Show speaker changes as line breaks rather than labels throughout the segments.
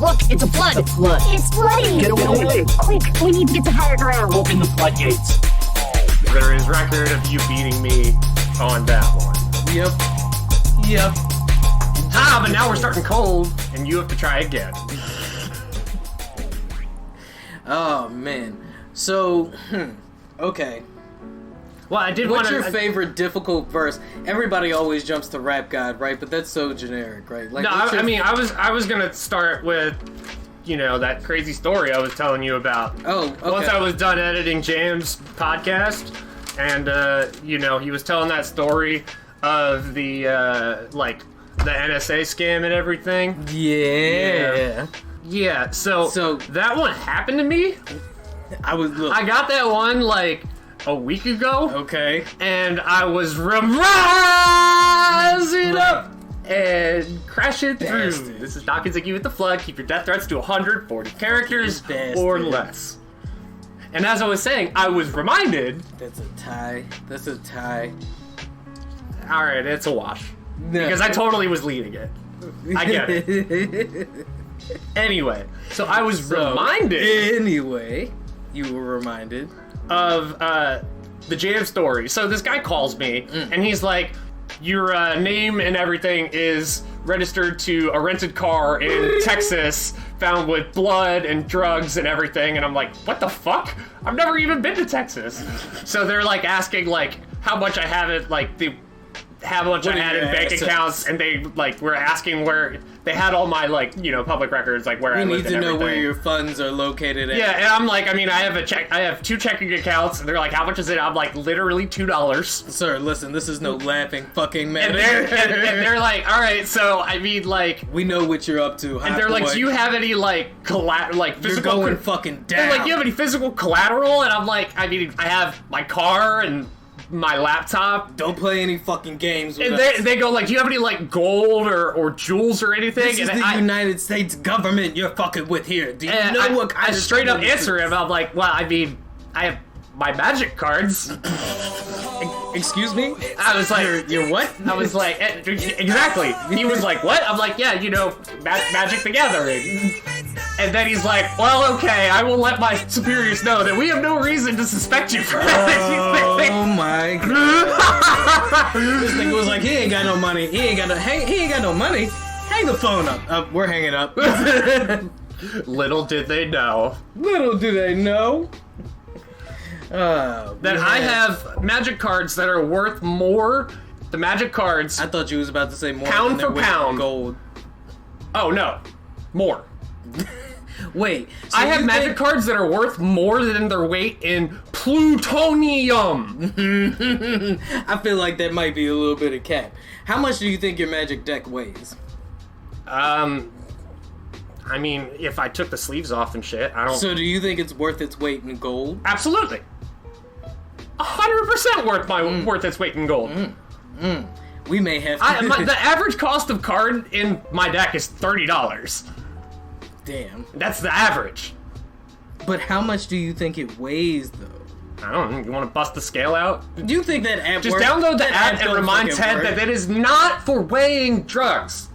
Look, it's a flood.
It's a flood.
It's flooding.
Get away.
Quick, we need to get to higher ground.
Open the floodgates.
There is record of you beating me on that one.
Yep.
But now we're starting cold, and you have to try again.
Oh, man. So, okay.
Well, I did
What's your favorite difficult verse? Everybody always jumps to Rap God, right? But that's so generic, right? Like,
No, I was gonna start with, that crazy story I was telling you about.
Oh, okay.
Once I was done editing Jam's podcast, and he was telling that story of the the NSA scam and everything. Yeah. So that one happened to me. I got that one a week ago.
Okay.
And I was rising up and crashing through. This is Doc and Ziggy with the Flood. Keep your death threats to 140 characters or less. And as I was saying, I was reminded...
That's a tie.
Alright, it's a wash. No. Because I totally was leading it. I get it. Anyway, so I was reminded...
Anyway, you were reminded...
of the Jam story. So this guy calls me, and he's like, your name and everything is registered to a rented car in Texas, found with blood and drugs and everything. And I'm like, what the fuck? I've never even been to Texas. So they're asking how much I have it, how much I had in bank accounts, and they were asking where they had all my public records, where I lived and everything. We need to know
where your funds are located at.
Yeah, and I'm I have 2 checking accounts, and they're like, how much is it? I'm literally $2.
Sir, listen, this is no laughing fucking matter.
And they're like, all right, so we know
what you're up to.
And they're like, do you have any physical?
You're going fucking down.
They're like, do you have any physical collateral? And I'm like, I have my car and my laptop.
Don't play any fucking games with
us. They go do you have any gold or jewels or anything?
This is the United States government you're fucking with here. Do you know what kind
I straight up answer him. I'm like, well, I have my magic cards.
Excuse me?
I was like,
you're what?
I was like, exactly. He was like, what? I'm like, yeah, Magic the Gathering. And then he's like, well, okay, I will let my superiors know that we have no reason to suspect you for anything.
Oh my god. This nigga was like, he ain't got no money. He ain't got no money. Hang the phone up. We're hanging up.
Little did they know. That I have magic cards that are worth more. The magic cards.
I thought you was about to say more
pound
than
for pound
gold.
Oh no, more.
Wait,
so I have magic cards that are worth more than their weight in plutonium.
I feel like that might be a little bit of cap. How much do you think your magic deck weighs?
If I took the sleeves off and shit, I don't...
So do you think it's worth its weight in gold?
Absolutely. 100% worth its weight in gold.
We may have to...
the average cost of card in my deck is $30.
Damn.
That's the average.
But how much do you think it weighs, though?
I don't know. You want to bust the scale out?
Do you think that app
Just download the app and remind Ted that it is not for weighing drugs.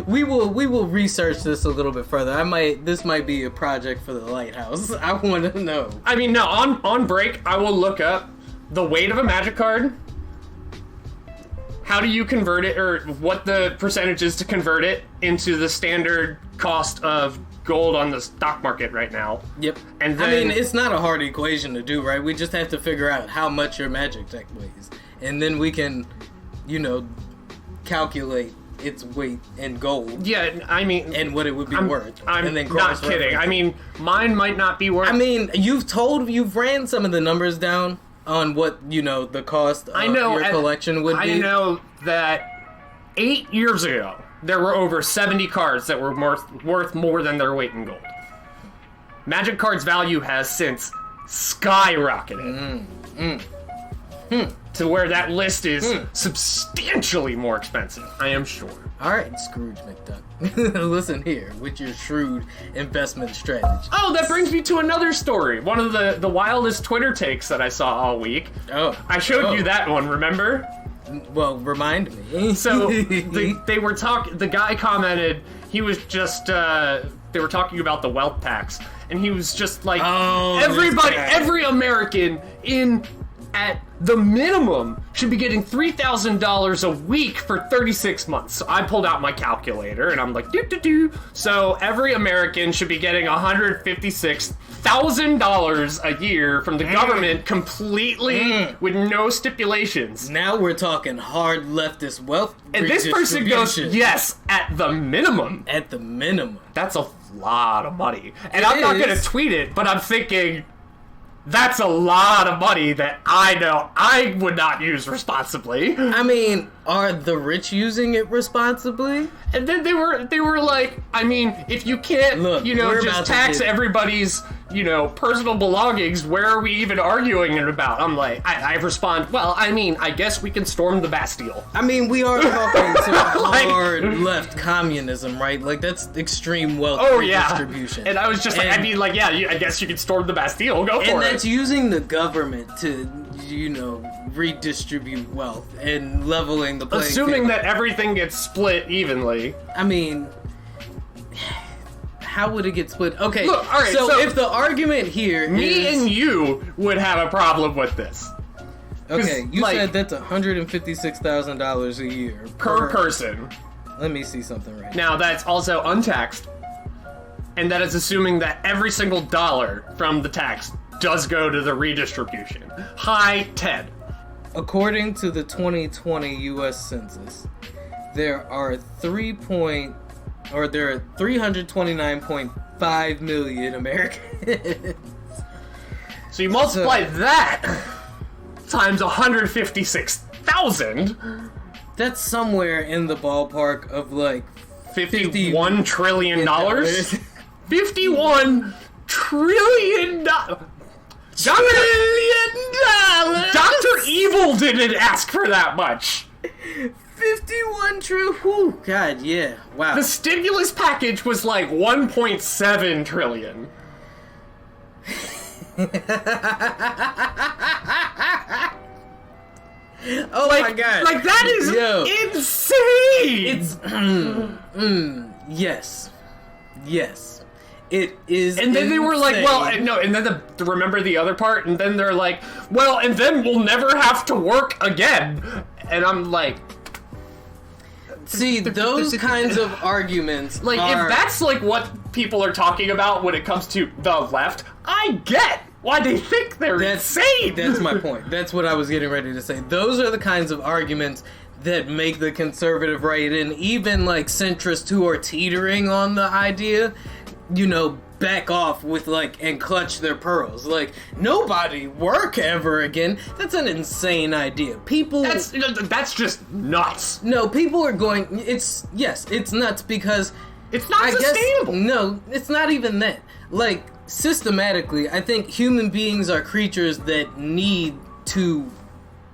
We will research this a little bit further. This might be a project for the Lighthouse. I want to know.
No, on break, I will look up the weight of a magic card. How do you convert it, or what the percentage is to convert it into the standard cost of gold on the stock market right now?
Yep.
And then,
it's not a hard equation to do, right? We just have to figure out how much your magic deck weighs. And then we can, calculate its weight in gold.
Yeah,
and what it would be worth.
I'm not kidding. Mine might not be worth...
you've ran some of the numbers down on what, the cost of your collection would be.
I know that 8 years ago, there were over 70 cards that were worth more than their weight in gold. Magic Card's value has since skyrocketed. To where that list is substantially more expensive, I am sure.
All right, Scrooge McDuck. Listen here, with your shrewd investment strategy.
Oh, that brings me to another story. One of the wildest Twitter takes that I saw all week.
Oh.
I showed you that one, remember?
Well, remind me.
So they were talking. The guy commented. He was just. They were talking about the wealth tax, and he was just like, everybody, every American at the minimum should be getting $3,000 a week for 36 months. So I pulled out my calculator and I'm like, do. So every American should be getting $156,000 a year from the government completely with no stipulations.
Now we're talking hard leftist wealth.
And this person goes, yes, at the minimum.
At the minimum.
That's a lot of money. And I'm not going to tweet it, but I'm thinking, that's a lot of money that I know I would not use responsibly.
I mean, are the rich using it responsibly?
And then they were like, I mean, if you can't, just tax everybody's, personal belongings, where are we even arguing about? I'm like, I respond, well, I mean, I guess we can storm the Bastille.
I mean, we are talking some hard left communism, right? Like, that's extreme wealth redistribution.
And I was just I guess you can storm the Bastille, go for it.
And that's using the government to, redistribute wealth and leveling the playing
Assuming
field.
that everything gets split evenly.
I mean, how would it get split? Okay,
look, all right,
so if the argument here
me and you would have a problem with this.
Okay, you said that's $156,000 a year
per person.
Let me see something right
now. That's also untaxed, and that is assuming that every single dollar from the tax does go to the redistribution. Hi, Ted.
According to the 2020 U.S. Census, there are 329.5 million Americans.
So you multiply that times 156,000.
That's somewhere in the ballpark of like
$51 trillion. $51 trillion. Dr. Evil didn't ask for that much.
51 trillion. Whew, God, yeah. Wow.
The stimulus package was like 1.7 trillion.
Oh my God.
Like, that is insane!
It's... Yes. It is.
And then they were like,
insane.
well, no, and then remember the other part? And then they're like, well, and then we'll never have to work again. And I'm like...
See, those kinds of arguments
if that's like what people are talking about when it comes to the left, I get why they think they're insane.
That's my point. That's what I was getting ready to say. Those are the kinds of arguments that make the conservative right and even like centrists who are teetering on the idea, back off with and clutch their pearls. Like, nobody work ever again. That's an insane idea.
That's just nuts.
No, people are going, it's nuts because
it's not sustainable.
No, it's not even that. Like, systematically, I think human beings are creatures that need to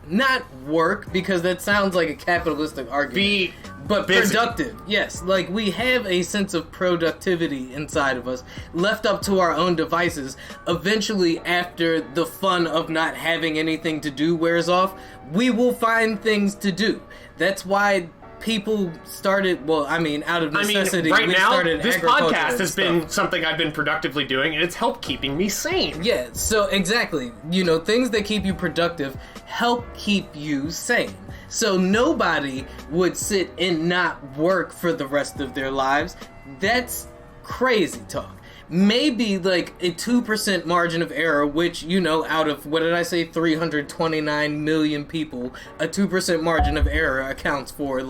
not work, because that sounds like a capitalistic argument. But
busy.
Productive, yes. Like, we have a sense of productivity inside of us. Left up to our own devices, eventually, after the fun of not having anything to do wears off, we will find things to do. That's why people started, out of necessity,
right now,
started
this
agriculture
podcast has
stuff.
been something I've been productively doing, and it's helped keeping me sane.
Yeah, so exactly. Things that keep you productive help keep you sane. So nobody would sit and not work for the rest of their lives. That's crazy talk. Maybe like a 2% margin of error, which, out of, 329 million people, a 2% margin of error accounts for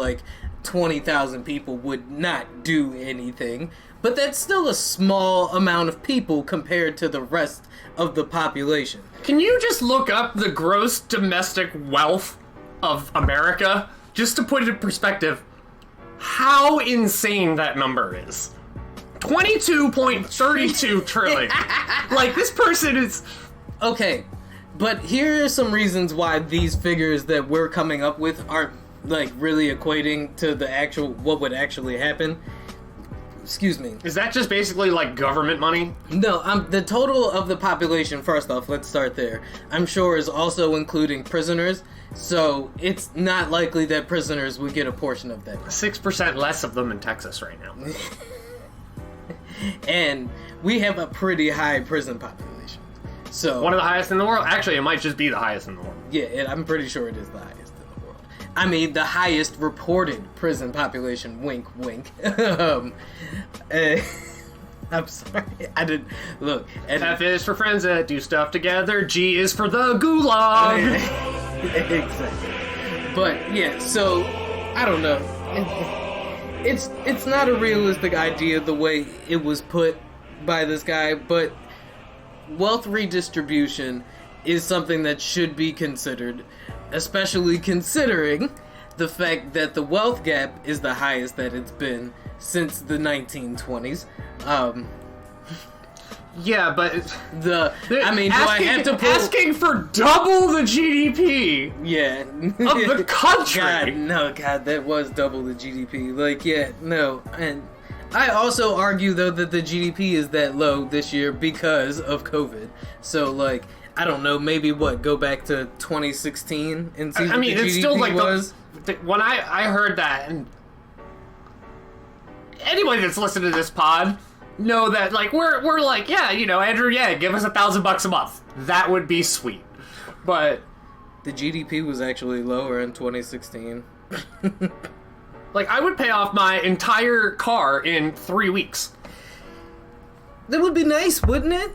20,000 people would not do anything. But that's still a small amount of people compared to the rest of the population.
Can you just look up the gross domestic wealth of America? Just to put it in perspective, how insane that number is. 22.32 trillion. This person is...
Okay, but here are some reasons why these figures that we're coming up with aren't, really equating to the what would actually happen. excuse me.
Is that just basically like government money?
No, the total of the population, first off, let's start there, I'm sure is also including prisoners, so it's not likely that prisoners would get a portion of that.
6% less of them in Texas right now.
And we have a pretty high prison population. So
one of the highest in the world? Actually, it might just be the highest in the world.
Yeah, I'm pretty sure it is the highest in the world. I mean, the highest reported prison population, wink, wink. I'm sorry, I didn't, look.
F is for friends that do stuff together, G is for the gulag!
Exactly. But, yeah, so, I don't know. It's not a realistic idea the way it was put by this guy, but wealth redistribution is something that should be considered, especially considering the fact that the wealth gap is the highest that it's been since the 1920s.
Yeah, but asking for double the GDP
yeah
of the country.
God, that was double the GDP. Like, yeah, no, and I also argue though that the GDP is that low this year because of COVID. So, like, I don't know, maybe go back to 2016 and see what the
it's
GDP
still like
was.
When I heard that, and anybody that's listened to this pod know that, like, we're like, yeah, you know, Andrew, yeah, give us $1,000 a month. That would be sweet. But
the GDP was actually lower in 2016.
Like, I would pay off my entire car in 3 weeks.
That would be nice, wouldn't it?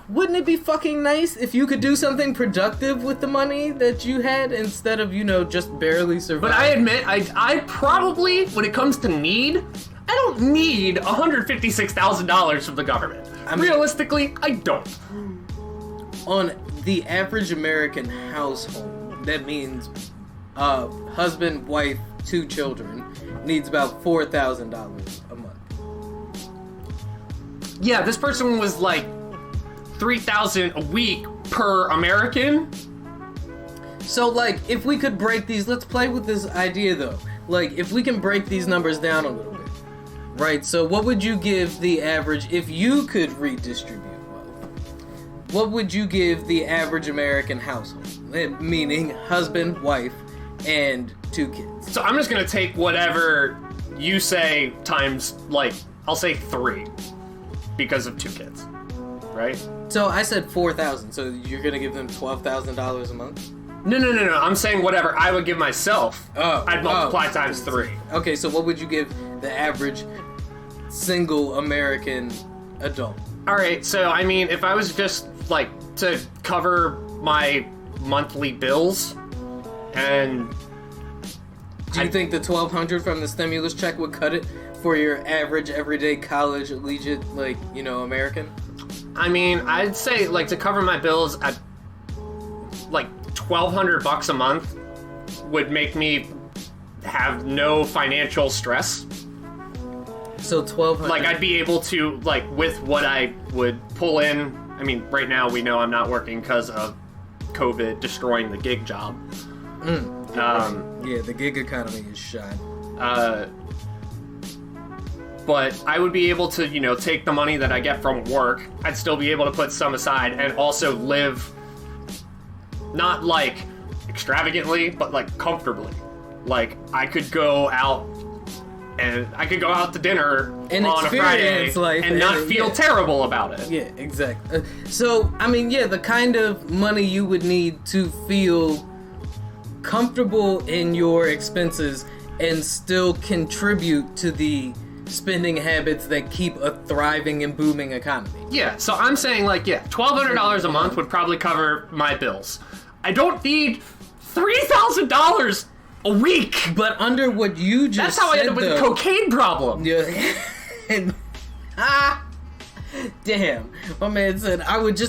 Wouldn't it be fucking nice if you could do something productive with the money that you had instead of, you know, just barely surviving?
But I admit, I probably, when it comes to need, I don't need $156,000 from the government. Realistically, I don't.
On the average American household, that means husband, wife, 2 children needs about $4,000 a month.
Yeah, this person was like $3,000 a week per American.
So, like, if we could break these, let's play with this idea though. Like, if we can break these numbers down a little bit. Right, so what would you give the average, if you could redistribute wealth, what would you give the average American household? Meaning husband, wife, and 2 kids.
So I'm just gonna take whatever you say times, like, I'll say 3 because of 2 kids, right?
So I said 4,000, so you're gonna give them $12,000 a month?
No, I'm saying whatever I would give myself, I'd multiply times 3.
Okay, so what would you give the average single American adult?
Alright, so I mean, if I was just, like, to cover my monthly bills, and...
Do you think the $1,200 from the stimulus check would cut it for your average, everyday, college, collegiate, like, you know, American?
I mean, I'd say, like, to cover my bills at, like, $1,200 a month would make me have no financial stress.
So $1,200.
Like, I'd be able to, like, with what I would pull in. I mean, right now we know I'm not working because of COVID destroying the gig job.
Yeah, the gig economy is shot.
But I would be able to, you know, take the money that I get from work. I'd still be able to put some aside and also live, not like extravagantly, but like comfortably. Like, I could go out to dinner on a Friday and not feel terrible about it.
Yeah, exactly. So, I mean, yeah, the kind of money you would need to feel comfortable in your expenses and still contribute to the spending habits that keep a thriving and booming economy.
Yeah, so I'm saying, like, yeah, $1,200 a month would probably cover my bills. I don't need $3,000 a week.
But under what you just
That's how I end up with a cocaine problem.
Yeah. Damn. My man said I would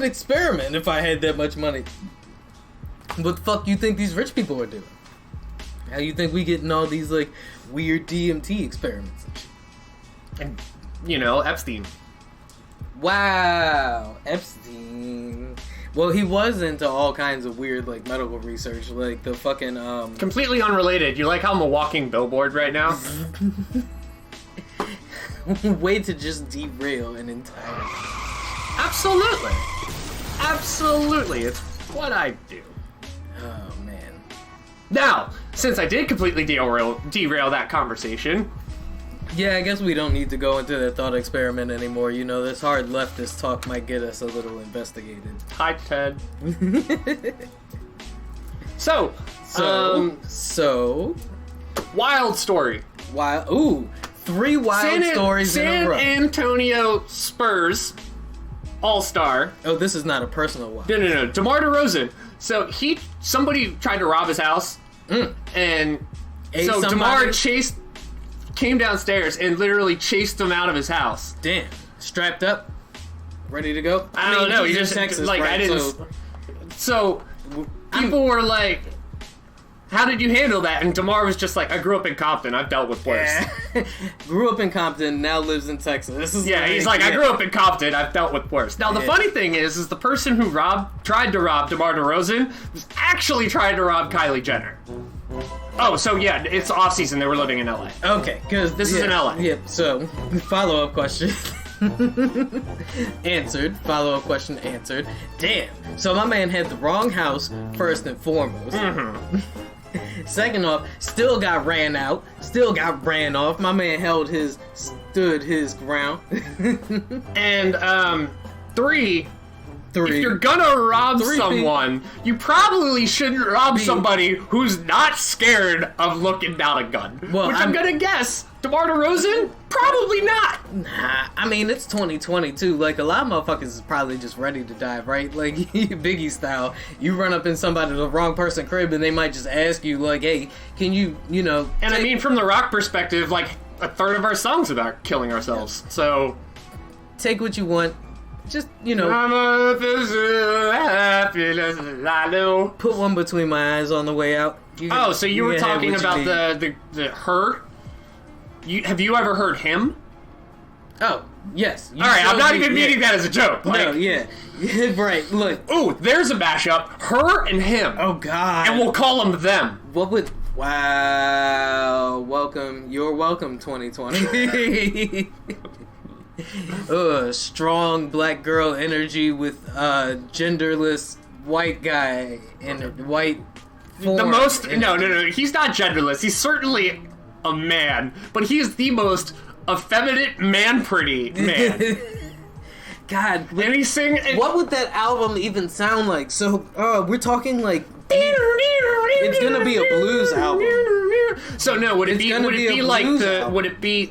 experiment if I had that much money. What the fuck you think these rich people are doing? How you think we getting all these, like, weird DMT experiments and shit?
And, you know, Epstein.
Wow. Epstein. Well, he was into all kinds of weird, like, medical research, like the fucking,
Completely unrelated. You like how I'm a walking billboard right now?
way to just derail an entire.
Absolutely. Absolutely. It's what I do.
Oh man.
Now, since I did completely derail that conversation.
Yeah, I guess we don't need to go into that thought experiment anymore. You know, this hard leftist talk might get us a little investigated.
Hi, Ted. So, wild story.
Ooh, 3 wild stories in a row.
San Antonio Spurs All-Star.
Oh, this is not a personal one.
No. DeMar DeRozan. So somebody tried to rob his house, and so DeMar came downstairs and literally chased him out of his house.
Damn, strapped up, ready to go.
I don't know. He just
Texas,
like
right?
I didn't. So people were like, "How did you handle that?" And DeMar was just like, "I grew up in Compton. I've dealt with worse."
Grew up in Compton, now lives in Texas.
He's like, "I grew up in Compton. I've dealt with worse." Now the funny thing is the person who tried to rob DeMar DeRozan was actually trying to rob Kylie Jenner. Oh, so yeah, it's off season. They were living in LA.
Okay, because
this is in LA.
Yep. So, follow-up question. Answered. Follow-up question answered. Damn. So my man had the wrong house first and foremost. Second off, still got ran out. Still got ran off. My man stood his ground.
And 3. If you're gonna rob someone, you probably shouldn't rob somebody who's not scared of looking down a gun. Well, which I'm gonna guess, DeMar DeRozan? Probably not.
Nah, I mean, it's 2022. Like, a lot of motherfuckers is probably just ready to die, right? Like, Biggie style. You run up in the wrong person crib, and they might just ask you, like, hey, can you know...
And I mean, from the rock perspective, like, a third of our songs about killing ourselves, so...
Take what you want. Just, you know... Put one between my eyes on the way out.
So you were talking about the her? Have you ever heard him?
Oh, yes.
Alright, I'm not even meaning that as a joke. Like,
no, yeah. Right, look.
Ooh, there's a mashup. Her and him.
Oh, God.
And we'll call them them.
What would... Wow. Welcome. You're welcome, 2020. Strong black girl energy with genderless white guy and white form.
The most... No. He's not genderless. He's certainly a man, but he is the most effeminate man-pretty man.
God.
And he's singing...
What would that album even sound like? So, we're talking like... It's gonna be a blues album.
So no, would it be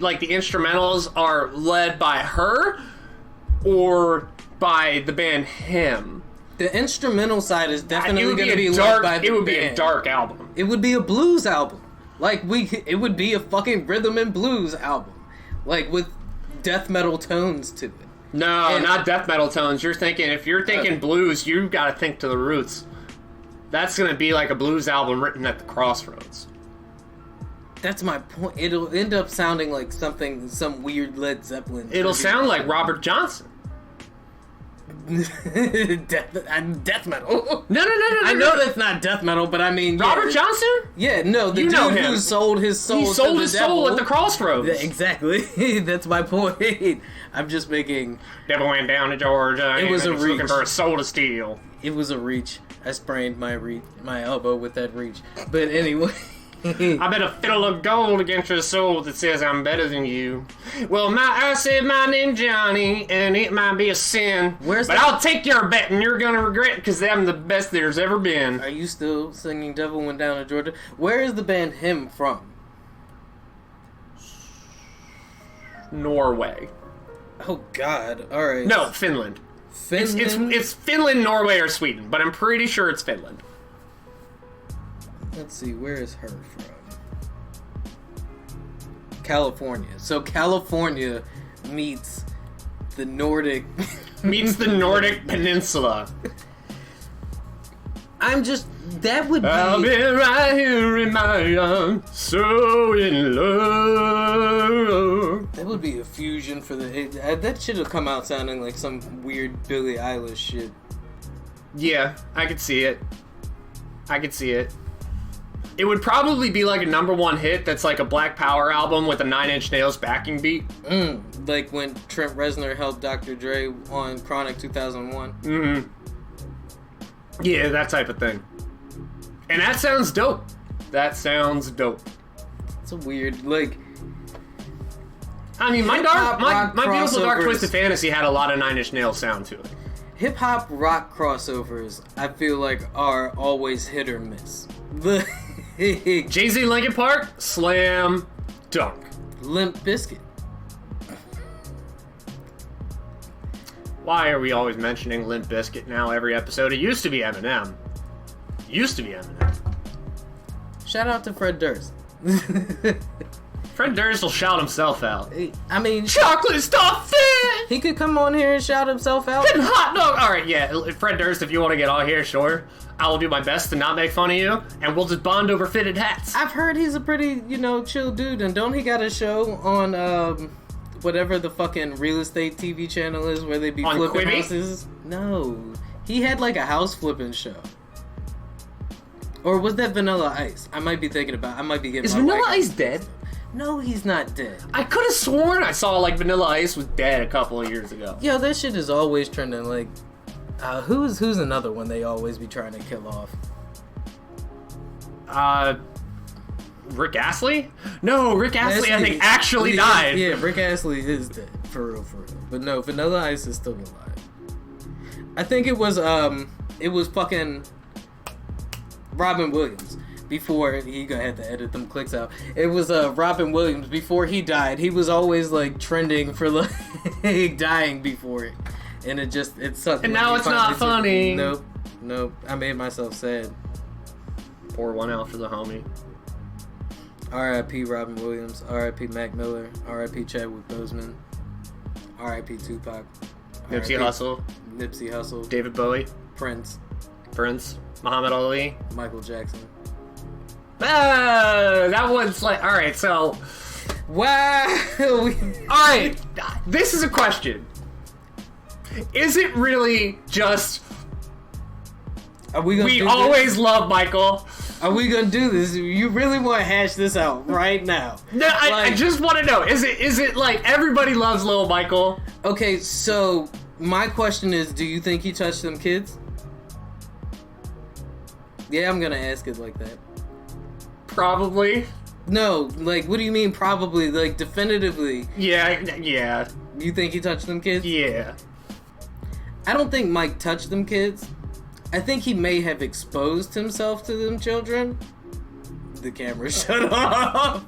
like the instrumentals are led by her or by the band him?
The instrumental side is definitely going to be led by the band.
It would be a dark album.
It would be a blues album. It would be a fucking rhythm and blues album. Like, with death metal tones to it.
No, not death metal tones. If you're thinking blues, you gotta think to the roots. That's gonna be like a blues album written at the crossroads.
That's my point. It'll end up sounding like some weird Led Zeppelin.
It'll sound like Robert Johnson.
Death metal.
No.
I know that's not death metal, but I mean...
Robert Johnson?
Yeah, no, the dude who sold his soul
He sold his soul at the crossroads.
Yeah, exactly. That's my point. I'm just making...
Devil went down to Georgia.
It was a reach.
Looking for a soul to steal.
It was a reach. I sprained my elbow with that reach. But anyway...
I bet a fiddle of gold against your soul that says I'm better than you. Well, I said my name's Johnny, and it might be a sin. I'll take your bet, and you're gonna regret it, because I'm the best there's ever been.
Are you still singing Devil Went Down to Georgia? Where is the band Him from?
Norway.
Oh, God. Alright.
No, Finland.
Finland?
It's Finland, Norway, or Sweden, but I'm pretty sure it's Finland.
Let's see, where is her from? California. So California meets the Nordic...
meets the Nordic peninsula.
That would be...
I'll be right here in my arms, so in love.
That would be a fusion for the... That should have come out sounding like some weird Billie Eilish shit.
Yeah, I could see it. It would probably be like a #1 hit that's like a Black Power album with a 9 Inch Nails backing beat.
Like when Trent Reznor helped Dr. Dre on Chronic 2001.
Mm-hmm. Yeah, that type of thing. And that sounds dope. That sounds dope.
It's a weird, like...
I mean, my Beautiful Dark
crossovers.
Twisted Fantasy had a lot of 9 Inch Nails sound to it.
Hip-hop rock crossovers, I feel like, are always hit or miss.
Jay-Z Linkin Park, slam dunk.
Limp Bizkit.
Why are we always mentioning Limp Bizkit now every episode? It used to be Eminem.
Shout out to Fred Durst.
Fred Durst will shout himself out.
I mean...
Chocolate stuffed it!
He could come on here and shout himself out.
And hot dog! Alright, yeah, Fred Durst, if you want to get on here, sure. I will do my best to not make fun of you, and we'll just bond over fitted hats.
I've heard he's a pretty, chill dude, and don't he got a show on, whatever the fucking real estate TV channel is where they be
on
flipping
Quibi?
houses? No. He had, like, a house flipping show. Or was that Vanilla Ice? I might be getting
Is
my
Vanilla
white
Ice
guy.
dead?
No, he's not dead.
I could have sworn I saw, like, Vanilla Ice was dead a couple of years ago.
Yo, that shit is always trending, like... who's another one they always be trying to kill off?
Rick Astley? No, Rick Astley, I think, actually died.
Yeah, Rick Astley is dead. For real. But no, Vanilla Ice is still alive. I think it was fucking Robin Williams. Before he had to edit them clicks out. It was Robin Williams. Before he died, he was always like trending for like dying before it. And it sucked.
And now it's not funny.
Nope. I made myself sad.
Pour one out for the homie.
R.I.P. Robin Williams. R.I.P. Mac Miller. R.I.P. Chadwick Boseman. R.I.P. Tupac.
Nipsey Hussle.
Nipsey Hussle.
David Bowie.
Prince.
Muhammad Ali.
Michael Jackson.
That one's like... Alright, so...
Wow!
Alright, this is a question. Is it really just... We always love Michael?
Are we gonna do this? You really want to hash this out right now?
No, I just want to know. Is it like everybody loves Lil Michael?
Okay, so my question is, do you think he touched them kids? Yeah, I'm gonna ask it like that.
Probably.
No, like, what do you mean probably? Like, definitively.
Yeah.
You think he touched them kids?
Yeah.
I don't think Mike touched them kids. I think he may have exposed himself to them children. The camera shut off.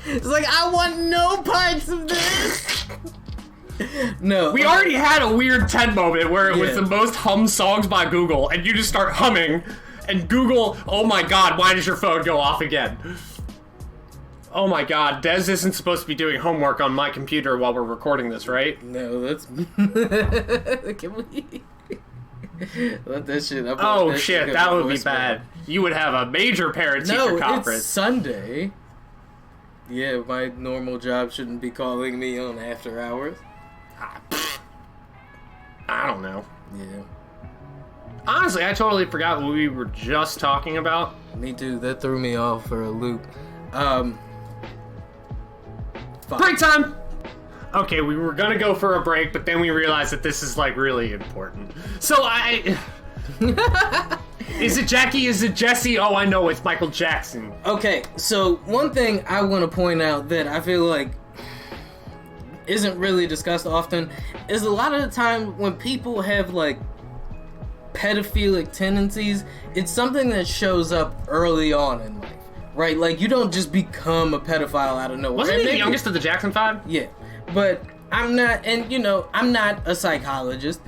It's like, I want no parts of this. No.
We already had a weird 10 moment where it was the most hummed songs by Google, and you just start humming, and Google, oh my god, why does your phone go off again? Oh my god, Dez isn't supposed to be doing homework on my computer while we're recording this, right?
No, that's... Can we... Let that shit up.
Oh shit, that would be bad. You would have a major parent-teacher conference.
No, it's Sunday. Yeah, my normal job shouldn't be calling me on after hours.
I don't know.
Yeah.
Honestly, I totally forgot what we were just talking about.
Me too. That threw me off for a loop.
Break time! Okay, we were gonna go for a break, but then we realized that this is, like, really important. So Is it Jackie? Is it Jesse? Oh, I know, it's Michael Jackson.
Okay, so one thing I want to point out that I feel like isn't really discussed often is a lot of the time when people have, like, pedophilic tendencies, it's something that shows up early on in life, right? Like, you don't just become a pedophile out of nowhere.
Wasn't he the youngest of the Jackson 5?
Yeah. But I'm not, and I'm not a psychologist.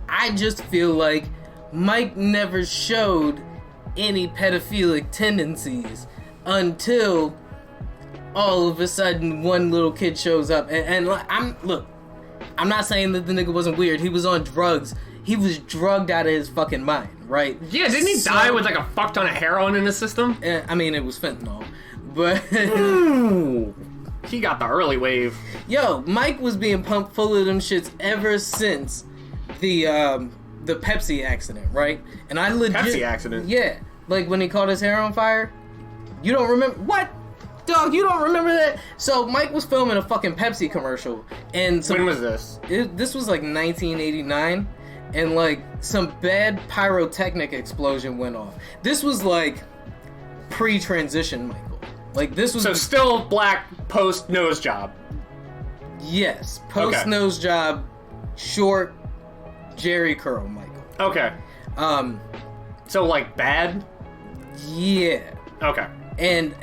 I just feel like Mike never showed any pedophilic tendencies until all of a sudden one little kid shows up. And I'm not saying that the nigga wasn't weird. He was on drugs. He was drugged out of his fucking mind, right?
Yeah, didn't he die with like a fuck ton of heroin in his system?
I mean, it was fentanyl. But...
He got the early wave.
Yo, Mike was being pumped full of them shits ever since the Pepsi accident, right? And I legit...
Pepsi accident?
Yeah. Like when he caught his hair on fire? You don't remember? What? Dog, you don't remember that? So Mike was filming a fucking Pepsi commercial. And
When was this?
This was like 1989. And like some bad pyrotechnic explosion went off. This was like pre-transition Michael. Like this was...
So still black post nose job.
Yes. Post nose job, short, Jerry curl Michael.
Okay. So like bad?
Yeah.
Okay.
And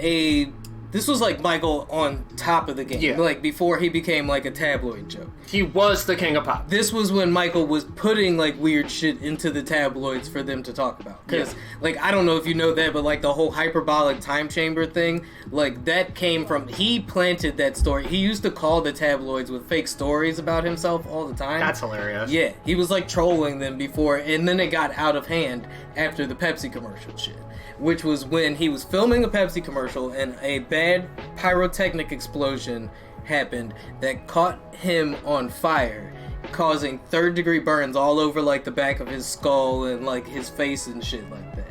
this was like Michael on top of the game.
Yeah.
Like before he became like a tabloid joke.
He was the king of pop.
This was when Michael was putting like weird shit into the tabloids for them to talk about. Because like I don't know if you know that, but like the whole hyperbolic time chamber thing, like that came from, he planted that story. He used to call the tabloids with fake stories about himself all the time.
That's hilarious.
Yeah, he was like trolling them before, and then it got out of hand after the Pepsi commercial shit. Which was when he was filming a Pepsi commercial and a bad pyrotechnic explosion happened that caught him on fire, causing third-degree burns all over like the back of his skull and like his face and shit like that.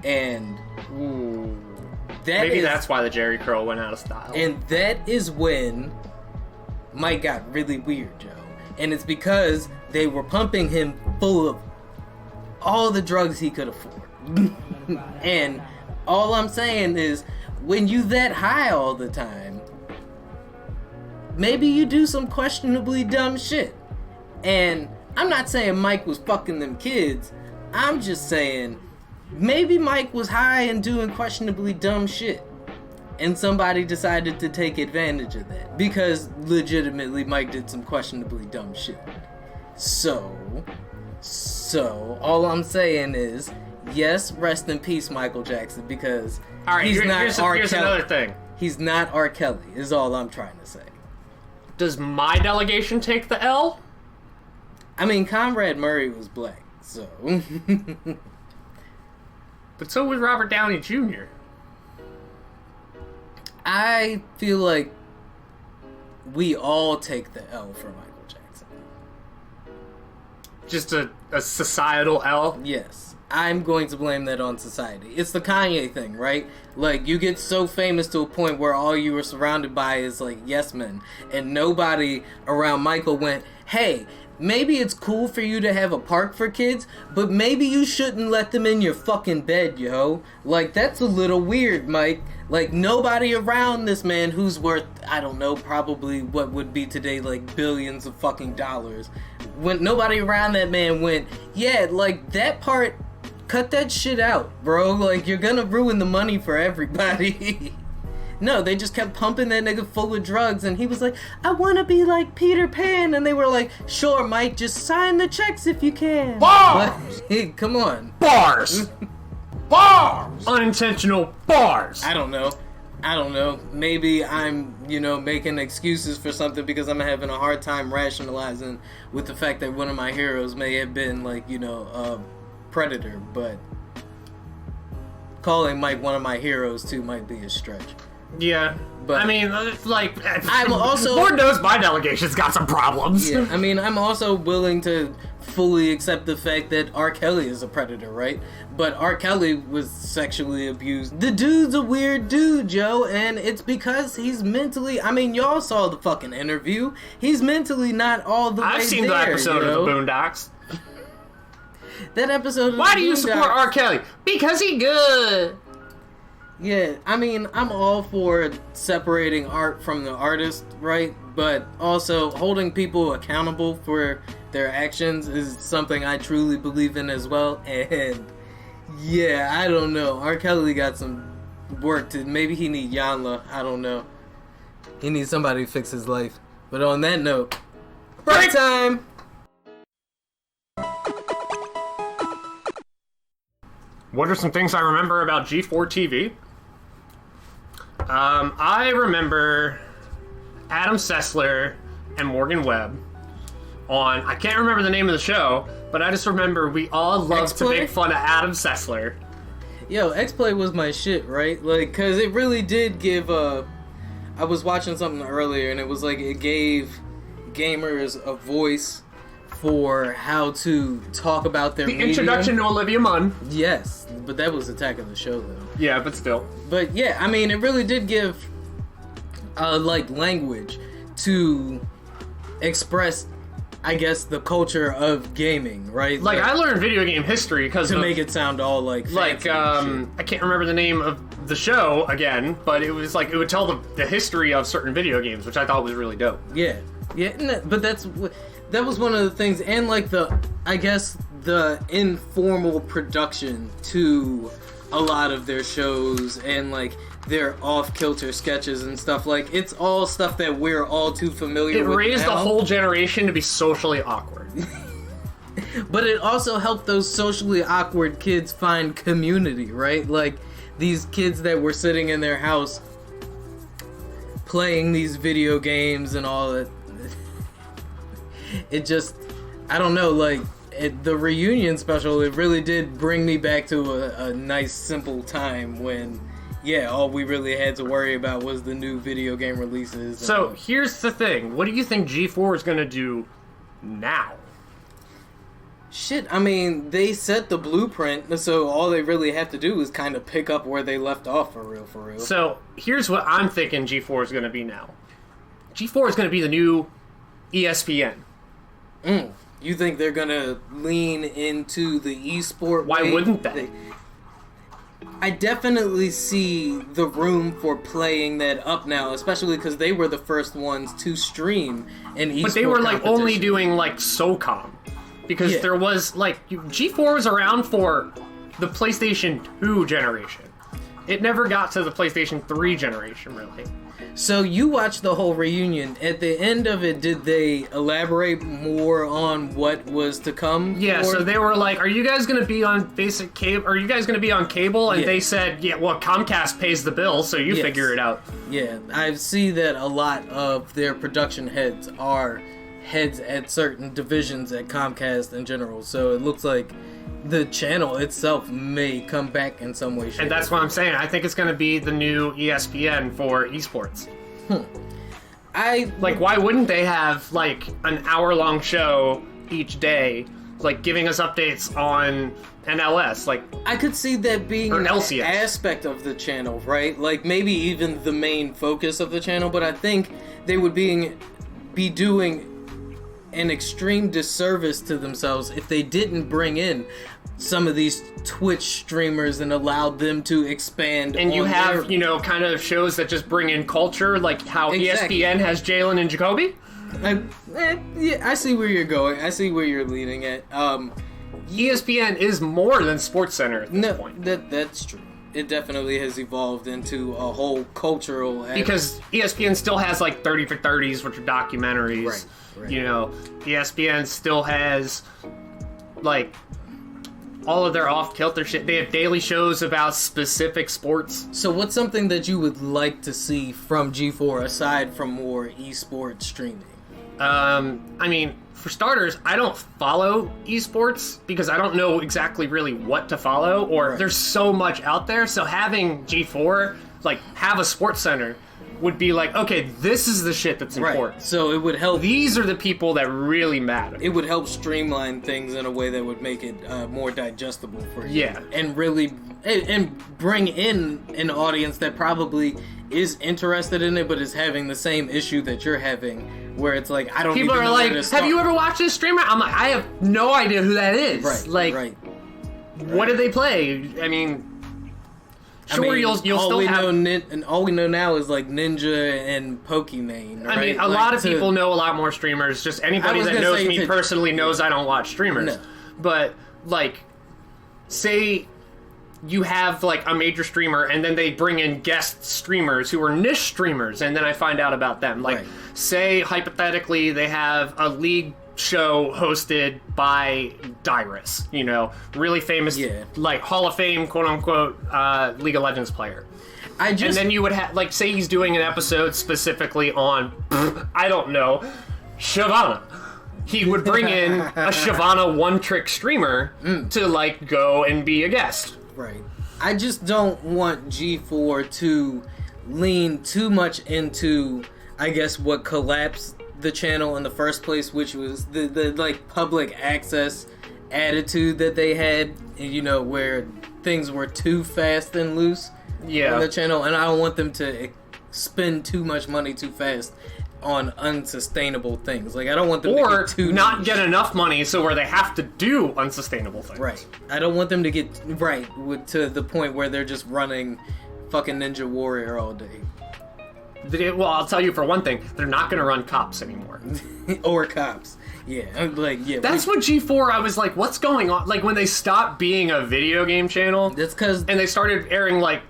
And
that's why the Jerry curl went out of style.
And that is when Mike got really weird, Joe. And it's because they were pumping him full of all the drugs he could afford. And all I'm saying is, when you that high all the time, maybe you do some questionably dumb shit. And I'm not saying Mike was fucking them kids. I'm just saying, maybe Mike was high and doing questionably dumb shit. And somebody decided to take advantage of that. Because legitimately Mike did some questionably dumb shit. So, all I'm saying is, yes, rest in peace, Michael Jackson, because he's not R. Kelly.
Another thing.
He's not R. Kelly, is all I'm trying to say.
Does my delegation take the L?
I mean, Conrad Murray was black, so...
But so was Robert Downey Jr.
I feel like we all take the L for Michael Jackson.
Just a societal L?
Yes. I'm going to blame that on society. It's the Kanye thing, right? Like, you get so famous to a point where all you were surrounded by is, like, yes men. And nobody around Michael went, hey, maybe it's cool for you to have a park for kids, but maybe you shouldn't let them in your fucking bed, yo. Like, that's a little weird, Mike. Like, nobody around this man who's worth, I don't know, probably what would be today, like, billions of fucking dollars. When nobody around that man went, yeah, like, that part... Cut that shit out, bro. Like, you're gonna ruin the money for everybody. No, they just kept pumping that nigga full of drugs, and he was like, I wanna be like Peter Pan. And they were like, sure, Mike, just sign the checks if you can.
Bars!
Like, come on.
Bars! Bars! Unintentional bars!
I don't know. Maybe I'm, making excuses for something because I'm having a hard time rationalizing with the fact that one of my heroes may have been, like, Predator, but calling Mike one of my heroes too might be a stretch.
Yeah, but I mean, like,
I'm also...
Lord knows my delegation's got some problems.
Yeah, I mean, I'm also willing to fully accept the fact that R. Kelly is a predator, right? But R. Kelly was sexually abused. The dude's a weird dude, Joe, and it's because he's mentally... I mean, y'all saw the fucking interview. He's mentally not all the way there,
I've seen the episode of the Boondocks.
That episode of
Why do you support R. Kelly? Because he good.
Yeah, I mean, I'm all for separating art from the artist, right? But also holding people accountable for their actions is something I truly believe in as well. And yeah, I don't know. R. Kelly got some work to... Maybe he need Yanla. I don't know. He needs somebody to fix his life. But on that note, break time!
What are some things I remember about G4 TV? I remember Adam Sessler and Morgan Webb on... I can't remember the name of the show, but I just remember we all loved to make fun of Adam Sessler.
Yo, X-Play was my shit, right? Like, because it really did give I was watching something earlier, and it was like it gave gamers a voice for how to talk about their medium.
Introduction to Olivia Munn.
Yes, but that was Attack of the Show, though.
Yeah, but still.
But yeah, I mean, it really did give, like, language to express, I guess, the culture of gaming, right?
Like I learned video game history because
to make it sound all like fancy and
I can't remember the name of the show again, but it was like it would tell the history of certain video games, which I thought was really dope.
shit. Yeah, but that was one of the things, and like I guess the informal production to a lot of their shows and like their off-kilter sketches and stuff. Like, it's all stuff that we're all too familiar with.
It raised
now.
the whole generation to be socially awkward.
But it also helped those socially awkward kids find community, right? Like, these kids that were sitting in their house playing these video games and all that. It just, I don't know, like, the reunion special, it really did bring me back to a nice, simple time when, yeah, all we really had to worry about was the new video game releases.
So, here's the thing. What do you think G4 is going to do now?
Shit, I mean, they set the blueprint, so all they really have to do is kind of pick up where they left off, for real.
So, here's what I'm thinking G4 is going to be now. G4 is going to be the new ESPN.
You think they're gonna lean into the esport?
Why wouldn't they?
I definitely see the room for playing that up now, especially because they were the first ones to stream an esport.
But they were like only
competition.
doing like SOCOM. Because there was like G4 was around for the PlayStation 2 generation. It never got to the PlayStation 3 generation, really.
So you watched the whole reunion. At the end of it, did they elaborate more on what was to come?
Yeah, so they were like, are you guys going to be on basic cable? Are you guys going to be on cable? And they said, yeah, well, Comcast pays the bill, so you figure it out.
Yeah, I see that a lot of their production heads are heads at certain divisions at Comcast in general. So it looks like the channel itself may come back in some way, shape,
and that's what I'm saying. I think it's going to be the new ESPN for esports. Why wouldn't they have like an hour-long show each day, like giving us updates on NLS? Like,
I could see that being an
LCS.
aspect of the channel, right? Like maybe even the main focus of the channel. But I think they would be doing an extreme disservice to themselves if they didn't bring in some of these Twitch streamers and allowed them to expand.
And you have, kind of shows that just bring in culture, like how ESPN has Jalen and Jacoby.
Yeah, I see where you're going. I see where you're leaning at.
ESPN is more than SportsCenter at this point.
That's true. It definitely has evolved into a whole cultural aspect.
Because ESPN still has like 30 for 30s, which are documentaries.
Right.
ESPN still has like all of their off-kilter shit. They have daily shows about specific sports.
So what's something that you would like to see from G4 aside from more esports streaming?
I mean, for starters, I don't follow esports because I don't know exactly really what to follow, or there's so much out there. So having G4, like, have a sports center would be like, okay, this is the shit that's important.
So it would help.
These are the people that really matter.
It would help streamline things in a way that would make it more digestible for you.
Yeah.
And really, and bring in an audience that probably is interested in it, but is having the same issue that you're having, where it's like, I don't
People
even
are
know
like,
where to start.
have you ever watched this streamer? I'm like, I have no idea who that is. What did they play? I mean, sure, you'll still have...
and all we know now is like Ninja and Pokimane, right?
I mean, a lot of people know a lot more streamers. Just anybody that knows me personally knows I don't watch streamers.
No.
But, like, say you have, like, a major streamer, and then they bring in guest streamers who are niche streamers, and then I find out about them. Like, say, hypothetically, they have a league show hosted by Dyrus, really famous, like, Hall of Fame, quote-unquote, League of Legends player. And then you would have, like, say he's doing an episode specifically on, I don't know, Shyvana. He would bring in a Shyvana one-trick streamer to, like, go and be a guest.
Right. I just don't want G4 to lean too much into, I guess, what collapsed the channel in the first place, which was the like public access attitude that they had, you know, where things were too fast and loose on the channel, and I don't want them to spend too much money too fast on unsustainable things. Like, I don't want them to get too
not get enough money so where they have to do unsustainable things.
Right. I don't want them to get to the point where they're just running fucking Ninja Warrior all day.
Well, I'll tell you for one thing, they're not going to run cops anymore.
Or cops. Yeah, I'm like, yeah.
That's what G4, I was like, what's going on? Like, when they stopped being a video game channel,
that's because...
And they started airing, like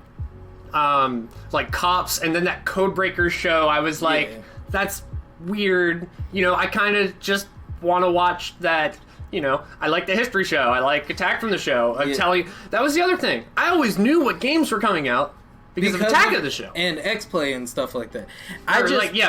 cops, and then that Codebreaker show, I was like, that's weird. You know, I kind of just want to watch that. You know, I like the History Show. I like Attack from the Show. That was the other thing. I always knew what games were coming out because of Attack of the Show.
And X-Play and stuff like that.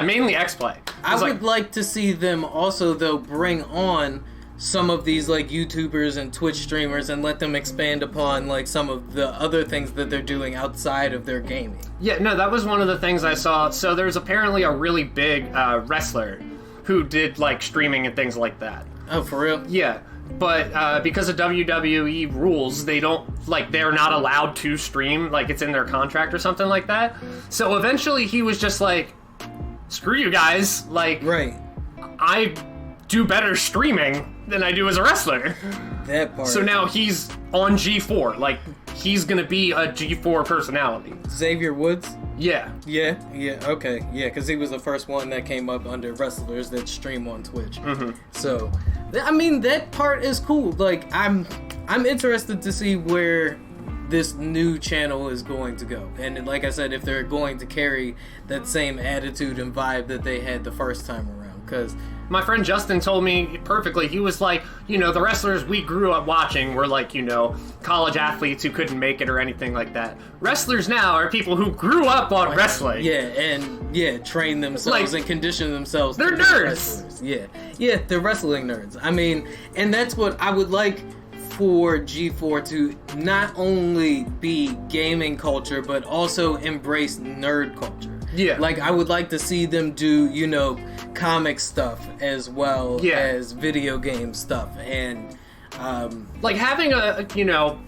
Mainly X-Play.
I would like to see them also, though, bring on some of these, like, YouTubers and Twitch streamers and let them expand upon, like, some of the other things that they're doing outside of their gaming. Yeah,
no, that was one of the things I saw. So there's apparently a really big wrestler who did, like, streaming and things like that.
Oh, for real?
Yeah. But because of WWE rules, they're not allowed to stream, like it's in their contract or something like that. So eventually he was just like, screw you guys, like, I do better streaming than I do as a wrestler.
That part.
So now he's on G4, like, he's gonna be a G4 personality.
Xavier Woods?
Yeah.
Yeah, okay. Yeah, because he was the first one that came up under wrestlers that stream on Twitch. Mm-hmm. So, I mean, that part is cool. Like, I'm interested to see where this new channel is going to go. And like I said, if they're going to carry that same attitude and vibe that they had the first time around. Because
my friend Justin told me perfectly. He was like, you know, the wrestlers we grew up watching were like, you know, college athletes who couldn't make it or anything like that. Wrestlers now are people who grew up on wrestling.
Yeah, and train themselves and condition themselves.
They're nerds.
Wrestlers. Yeah, they're wrestling nerds. I mean, and that's what I would like for G4 to not only be gaming culture, but also embrace nerd culture.
Yeah.
Like, I would like to see them do, you know, comic stuff as well as video game stuff. And,
like, having a, you know,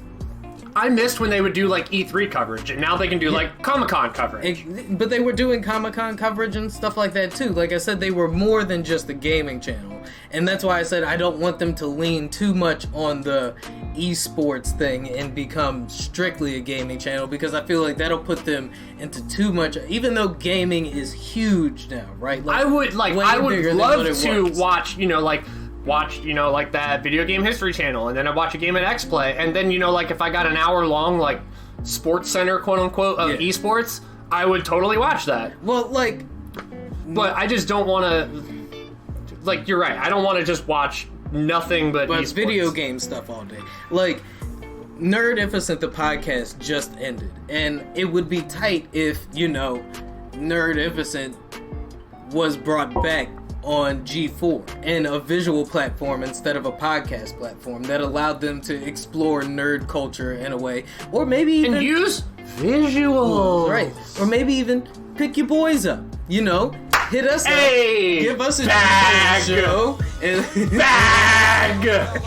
I missed when they would do, like, E3 coverage, and now they can do, like, Comic-Con coverage.
But they were doing Comic-Con coverage and stuff like that, too. Like I said, they were more than just a gaming channel. And that's why I said I don't want them to lean too much on the esports thing and become strictly a gaming channel, because I feel like that'll put them into too much, even though gaming is huge now, right? Like,
I would love to watch, you know, like that Video Game History Channel, and then I'd watch a game at X-Play, and then, you know, like, if I got an hour long, like, Sports Center, quote-unquote, of esports, I would totally watch that.
Well, like...
But I just don't want to... Like, you're right, I don't want to just watch nothing but esports.
Video game stuff all day. Like, Nerdificent, the podcast, just ended, and it would be tight if, you know, Nerdificent was brought back on G4 and a visual platform instead of a podcast platform that allowed them to explore nerd culture in a way, or maybe even
and use visuals,
right? Or maybe even pick your boys up, you know, hit us up, give us a
bag
show, and
bag.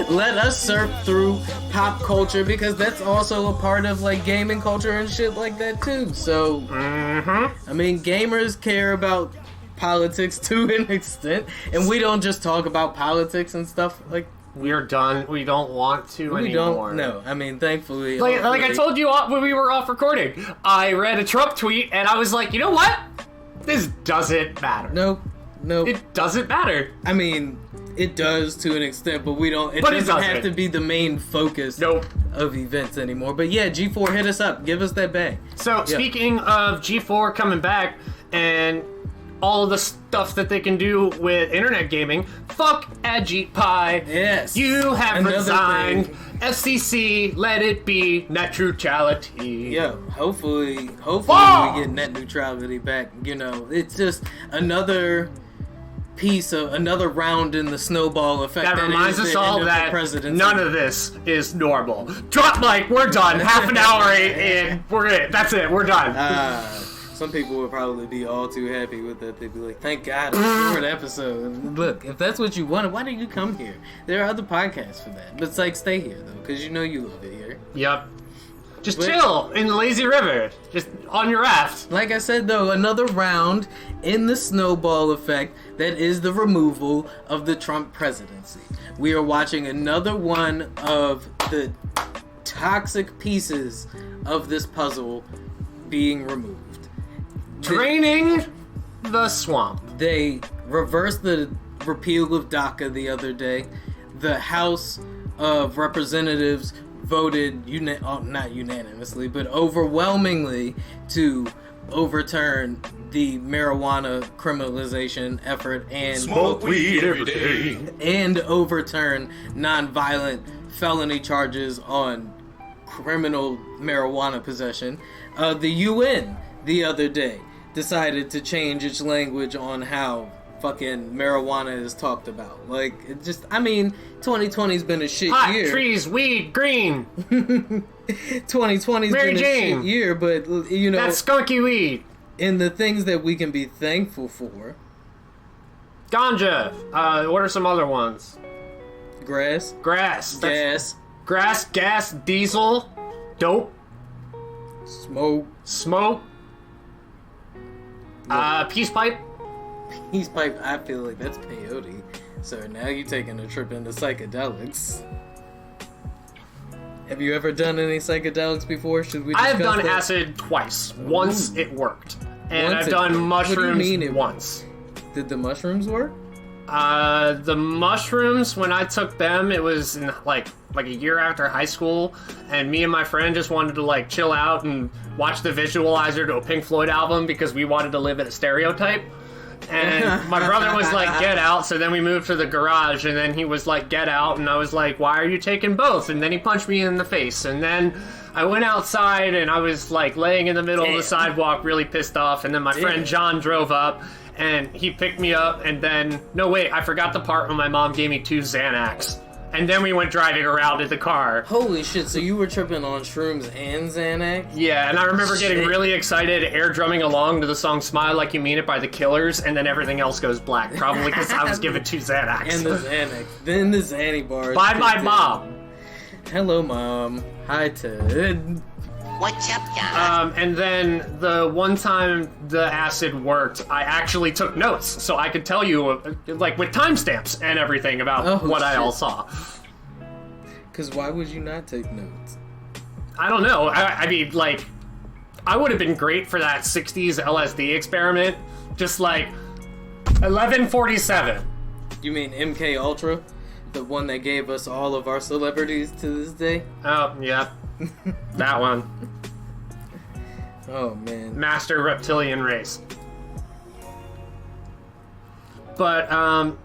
Let us surf through pop culture, because that's also a part of, like, gaming culture and shit like that too. So, I mean, gamers care about politics to an extent, and we don't just talk about politics and stuff. Like,
we're done. We don't want to anymore.
No, I mean, thankfully.
Like I told you when we were off recording, I read a Trump tweet and I was like, you know what? This doesn't matter.
Nope.
It doesn't matter.
I mean, it does to an extent, but we don't. It doesn't have to be the main focus of events anymore. But yeah, G4, hit us up. Give us that bag.
So speaking of G4 coming back and all of the stuff that they can do with internet gaming, fuck Ajit Pai.
Yes.
You have resigned. FCC, let it be net neutrality.
Yeah, hopefully we get net neutrality back. You know, it's just another piece of another round in the snowball effect.
That reminds us all that none of this is normal. Drop mic, we're done. Half an hour in, we're it. That's it, we're done.
Some people would probably be all too happy with that. They'd be like, thank God, a short episode. Look, if that's what you wanted, why did you come here? There are other podcasts for that. But it's like, stay here, though, because you know you love it here.
Yep. Just chill in the lazy river. Just on your raft.
Like I said, though, another round in the snowball effect that is the removal of the Trump presidency. We are watching another one of the toxic pieces of this puzzle being removed.
Draining the swamp.
They reversed the repeal of DACA the other day. The House of Representatives voted, not unanimously, but overwhelmingly to overturn the marijuana criminalization effort and
Smoke weed every day.
and overturn nonviolent felony charges on criminal marijuana possession. The UN the other day decided to change its language on how fucking marijuana is talked about. Like, it just, 2020's been a shit
Hot
year.
trees, weed, green.
2020's
Mary
been
Jane.
a shit year, but, you know,
That's skunky weed.
in the things that we can be thankful for,
Ganja. What are some other ones?
grass,
Grass.
gas,
Grass, gas, diesel, dope,
smoke,
smoke, peace pipe.
peace pipe, I feel like that's peyote. So now you're taking a trip into psychedelics. Have you ever done any psychedelics before? Should we
I
discuss
have done
that?
acid twice. Once it worked. And
Once
I've
it
done
worked? What do you
mushrooms
mean it
once.
Did the mushrooms work?
The mushrooms, when I took them, it was in like a year after high school, and me and my friend just wanted to like chill out and watch the visualizer to a Pink Floyd album because we wanted to live in a stereotype. And my brother was like, get out. So then we moved to the garage, and then he was like, get out. And I was like, why are you taking both? And then he punched me in the face. And then I went outside, and I was like laying in the middle of the sidewalk, really pissed off. And then my friend John drove up, and he picked me up. And then, no, wait, I forgot the part when my mom gave me 2 Xanax. And then we went driving around in the car.
Holy shit, so you were tripping on shrooms and Xanax?
Yeah, and I remember getting really excited, air drumming along to the song Smile Like You Mean It by The Killers, and then everything else goes black, probably because I was given 2 Xanax.
And the Xanax. Then the Xanny bars.
By my
kicked in.
mom.
Hello, Mom. Hi, Ted.
What's up, John?
And then the one time the acid worked, I actually took notes, so I could tell you, like, with timestamps and everything about what I all saw.
Because why would you not take notes?
I don't know. I mean, like, I would have been great for that 60s LSD experiment. Just like 1147.
You mean MK Ultra? The one that gave us all of our celebrities to this day?
Oh, yeah. That one.
Oh, man.
Master reptilian race. But,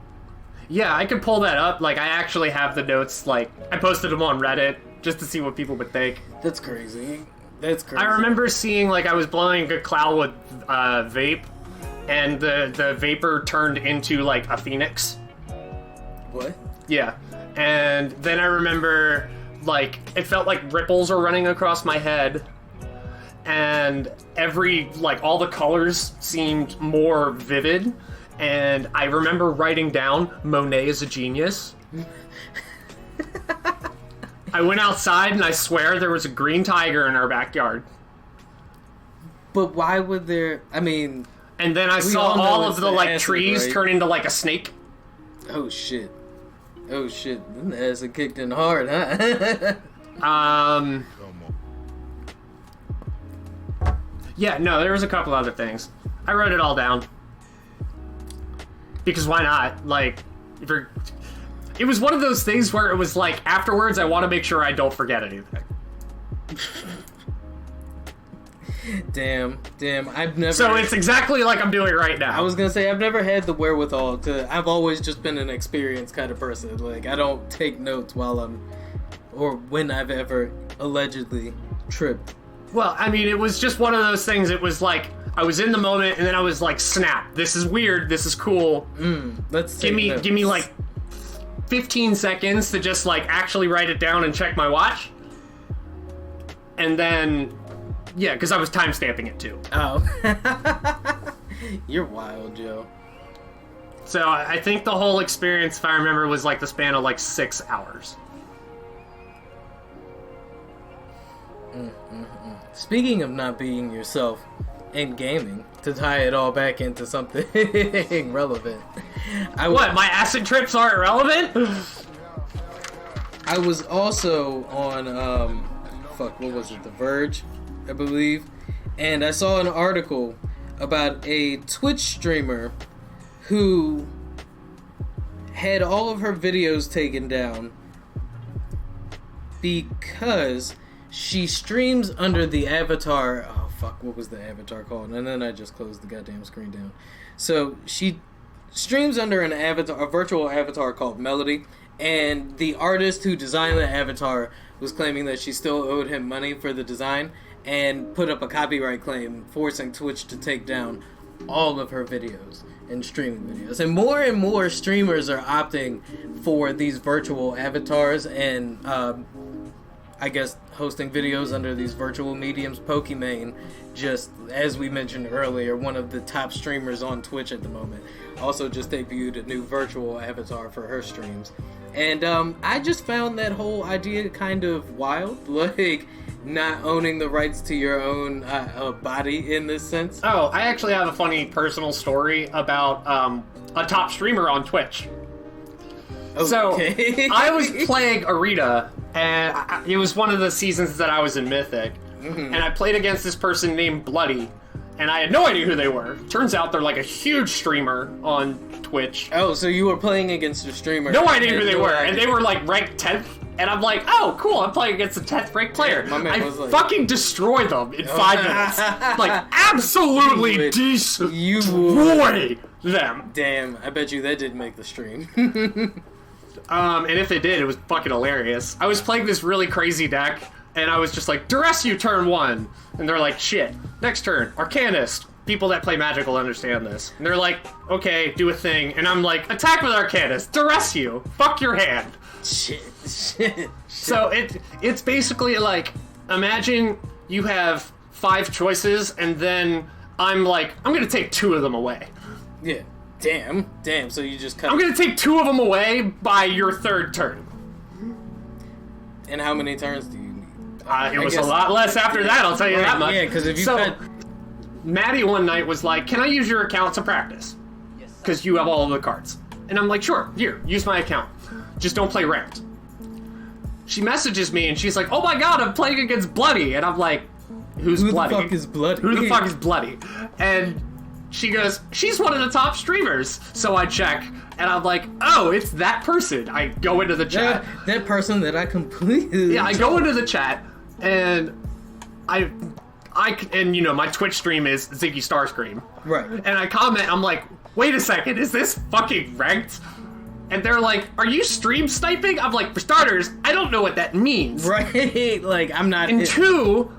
yeah, I could pull that up. Like, I actually have the notes. Like, I posted them on Reddit just to see what people would think.
That's crazy. That's crazy.
I remember seeing, like, I was blowing a cloud with vape, and the vapor turned into, like, a phoenix.
What?
Yeah. And then I remember, like, it felt like ripples are running across my head, and all the colors seemed more vivid, and I remember writing down, Monet is a genius. I went outside, and I swear there was a green tiger in our backyard.
But why would there... I mean...
And then I saw all of the, like, trees turn into, like, a snake.
Oh, shit. Oh, shit. Then the acid kicked in hard, huh?
Yeah, no, there was a couple other things. I wrote it all down. Because why not? Like, it was one of those things where it was like, afterwards, I want to make sure I don't forget anything.
Damn. I've never...
So it's exactly like I'm doing right now.
I was gonna say, I've never had the wherewithal to... I've always just been an experienced kind of person. Like, I don't take notes while I'm... Or when I've ever allegedly tripped.
Well, I mean, it was just one of those things. It was like, I was in the moment, and then I was like, snap. This is weird. This is cool.
Let's
Give me like 15 seconds to just like actually write it down and check my watch. And then Yeah, because I was timestamping it too.
Oh. You're wild, Joe.
So I think the whole experience, if I remember, was like the span of like 6 hours.
Speaking of not being yourself in gaming, to tie it all back into something relevant.
What, my acid trips aren't relevant?
I was also on, what was it, The Verge, I believe, and I saw an article about a Twitch streamer who had all of her videos taken down because she streams under the avatar. Oh fuck, what was the avatar called? And then I just closed the goddamn screen down. So she streams under an avatar, a virtual avatar called Melody, and the artist who designed the avatar was claiming that she still owed him money for the design and put up a copyright claim forcing Twitch to take down all of her videos and streaming videos. And more streamers are opting for these virtual avatars and I guess hosting videos under these virtual mediums. Pokimane, just as we mentioned earlier, one of the top streamers on Twitch at the moment, also just debuted a new virtual avatar for her streams. And I just found that whole idea kind of wild, like not owning the rights to your own body in this sense.
Oh, I actually have a funny personal story about a top streamer on Twitch.
Okay.
So, I was playing Arita, and it was one of the seasons that I was in Mythic, and I played against this person named Bloody, and I had no idea who they were. Turns out they're like a huge streamer on Twitch.
Oh, so you were playing against a streamer.
No idea who they were, and they were like ranked 10th, and I'm like, oh, cool, I'm playing against a 10th ranked player.
My man
I
was like,
fucking destroyed them in 5 minutes. Like, absolutely destroy them.
Damn, I bet you that didn't make the stream.
And if it did, it was fucking hilarious. I was playing this really crazy deck, and I was just like, duress you turn 1. And they're like, shit. Next turn, Arcanist. People that play Magic will understand this. And they're like, okay, do a thing. And I'm like, attack with Arcanist. Duress you. Fuck your hand.
Shit.
So it's basically like, imagine you have 5 choices, and then I'm like, I'm gonna take 2 of them away.
Yeah. Damn. So you just cut.
I'm gonna take 2 of them away by your 3rd turn.
And how many turns do you need?
It was a lot less after that, I'll tell you that much.
Yeah, because if you
So, Maddie one night was like, can I use your account to practice? Because you have all of the cards. And I'm like, sure, here, use my account. Just don't play ranked. She messages me and she's like, oh my god, I'm playing against Bloody. And I'm like, who's Bloody?
Who the fuck is Bloody?
Who the fuck is Bloody? And she goes, she's one of the top streamers. So I check, and I'm like, oh, it's that person. I go into the chat.
That person that I completely...
Yeah, I go into the chat, and and you know, my Twitch stream is Ziggy Starscream.
Right.
And I comment, I'm like, wait a second, is this fucking ranked? And they're like, are you stream sniping? I'm like, for starters, I don't know what that means.
Right, like, I'm not...
And 2,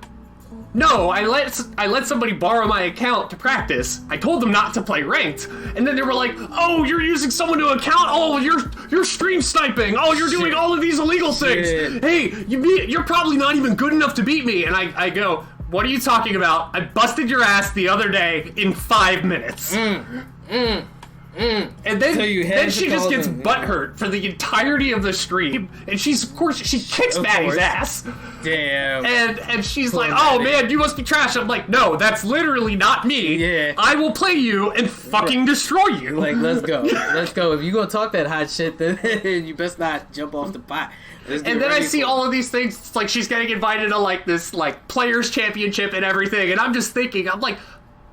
no, I let somebody borrow my account to practice. I told them not to play ranked. And then they were like, oh, you're using someone to account? Oh, you're stream sniping. Oh, you're doing all of these illegal things. Hey, you're probably not even good enough to beat me. And I go, what are you talking about? I busted your ass the other day in 5 minutes. And then, then she just gets butthurt for the entirety of the stream, and she kicks Maddie's ass.
Damn.
And she's like, oh man, you must be trash. I'm like, no, that's literally not me.
Yeah.
I will play you and fucking destroy you.
Like, let's go. Let's go. If you gonna talk that hot shit, then you best not jump off the pot.
And then I see all of these things, it's like she's getting invited to like this like players championship and everything, and I'm just thinking, I'm like,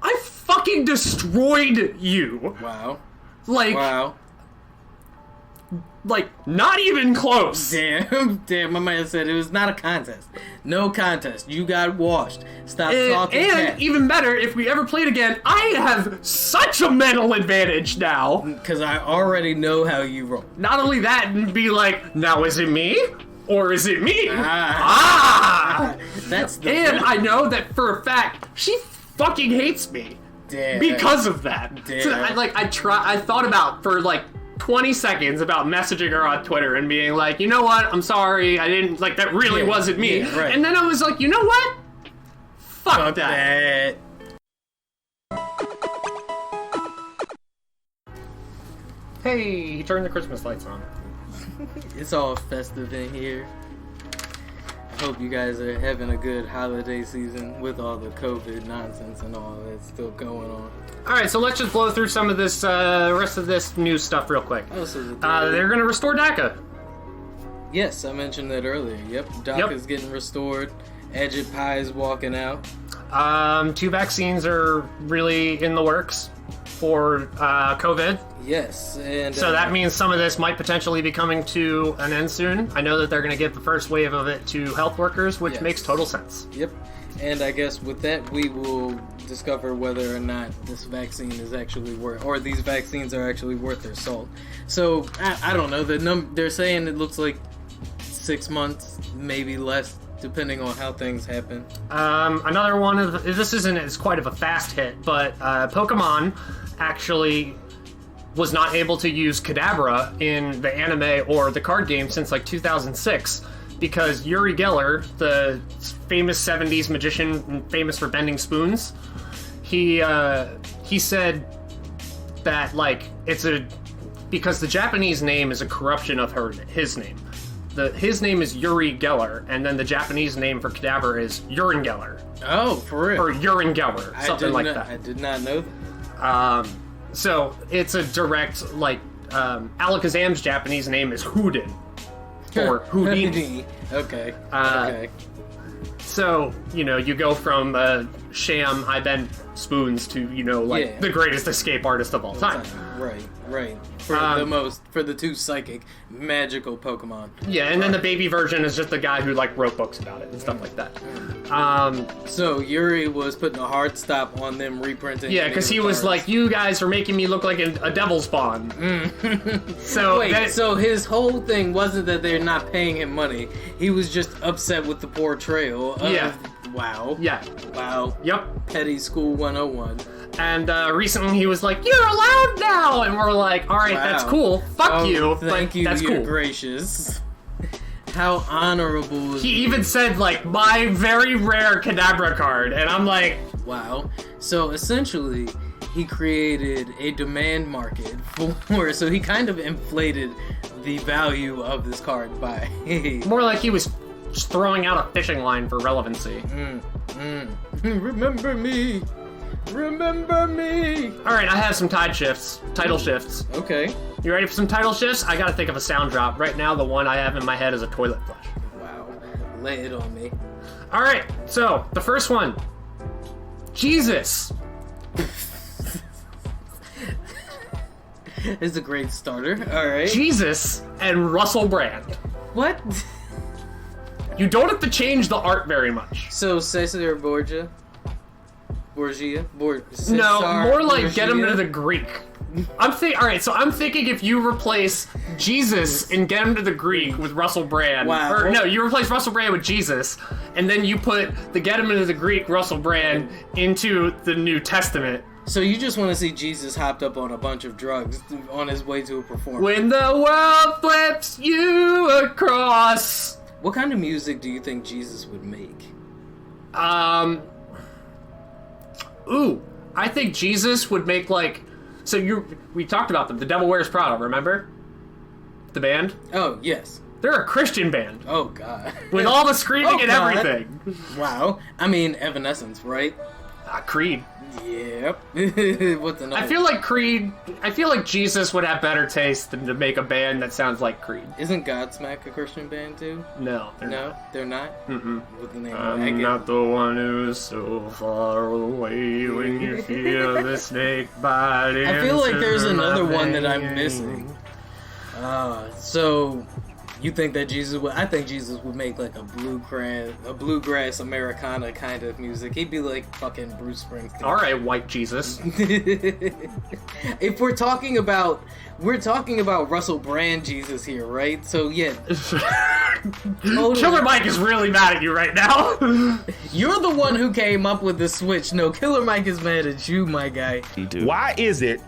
I fucking destroyed you.
Wow.
Like,
wow.
Like, not even close.
Damn, my man said it was not a contest. No contest. You got washed. Stop talking.
And even better, if we ever played again, I have such a mental advantage now.
Because I already know how you roll.
Not only that, and be like, now is it me? Or is it me?
That's the
And I know that for a fact, she fucking hates me.
Damn.
Because of that.
Damn.
So I thought about for like 20 seconds about messaging her on Twitter and being like, you know what, I'm sorry, I didn't, like, that really wasn't me.
Yeah, right.
And then I was like, you know what? Fuck that. Hey, he turned the Christmas lights on.
It's all festive in here. I hope you guys are having a good holiday season with all the COVID nonsense and all that's still going on.
Alright, so let's just blow through some of this, rest of this news stuff real quick.
Oh, so
They're gonna restore DACA.
Yes, I mentioned that earlier. Yep, DACA is getting restored. Ajit Pai is walking out.
2 vaccines are really in the works for COVID.
Yes, and
So that means some of this might potentially be coming to an end soon. I know that they're going to give the first wave of it to health workers, which makes total sense.
Yep, and I guess with that we will discover whether or not this vaccine is actually worth, or these vaccines are actually worth their salt. So I don't know. They're saying it looks like 6 months, maybe less, depending on how things happen.
Another one of this isn't as quite of a fast hit, but Pokemon actually was not able to use Kadabra in the anime or the card game since like 2006 because Uri Geller, the famous 70s magician famous for bending spoons, he said that like because the Japanese name is a corruption of his name. His name is Uri Geller, and then the Japanese name for Kadabra is Urine Geller.
Oh, for real?
Or Urine Geller, something like that.
I did not know that.
So it's a direct, like, Alakazam's Japanese name is Houdin. Or Houdini.
Okay.
Okay. So, you go from sham, I bend spoons to, the greatest escape artist of all time.
Right. For the 2 psychic, magical Pokemon.
Yeah, and then the baby version is just the guy who, wrote books about it and stuff like that.
So Yuri was putting a hard stop on them reprinting.
Yeah, because he was like, you guys are making me look like a devil spawn.
So his whole thing wasn't that they're not paying him money. He was just upset with the portrayal of... Wow.
Yeah.
Wow.
Yep.
Petty School 101.
And recently he was like, you're allowed now! And we're like, alright, that's cool. Fuck you.
Thank you,
that's
you're
cool.
gracious. How honorable is
He even said, my very rare Kadabra card. And I'm like...
Wow. So essentially, he created a demand market so he kind of inflated the value of this card by...
More like he was just throwing out a fishing line for relevancy.
Remember me. Remember me.
Alright, I have some title shifts.
Okay.
You ready for some title shifts? I gotta think of a sound drop. Right now, the one I have in my head is a toilet flush.
Wow. Lay it on me.
Alright, so, the first one. Jesus.
It's a great starter. Alright.
Jesus and Russell Brand.
What?
You don't have to change the art very much.
So, Cesar Borgia?
No, more like get him to the Greek. Alright, so I'm thinking if you replace Jesus and get him to the Greek with Russell Brand.
Wow.
Or no, you replace Russell Brand with Jesus, and then you put the get him into the Greek Russell Brand into the New Testament.
So you just want to see Jesus hopped up on a bunch of drugs on his way to a performance.
When the world flips you across.
What kind of music do you think Jesus would make?
I think Jesus would make we talked about them, the Devil Wears Prada, remember? The band?
Oh, yes.
They're a Christian band.
Oh, God.
With all the screaming and everything.
Wow. I mean, Evanescence, right?
Creed.
Yep. What's another?
I feel like Jesus would have better taste than to make a band that sounds like Creed.
Isn't Godsmack a Christian band too?
No,
they're not.
Mm-mm.
What's the name?
I'm not the one who's so far away when you feel the snake bite.
I feel like there's another one that I'm
vein.
missing. So you think that Jesus would? I think Jesus would make like a bluegrass Americana kind of music. He'd be like fucking Bruce Springsteen.
All right, white Jesus.
If we're talking about Russell Brand Jesus here, right? So yeah, totally.
Killer Mike is really mad at you right now.
You're the one who came up with the switch. No, Killer Mike is mad at you, my guy.
Why is it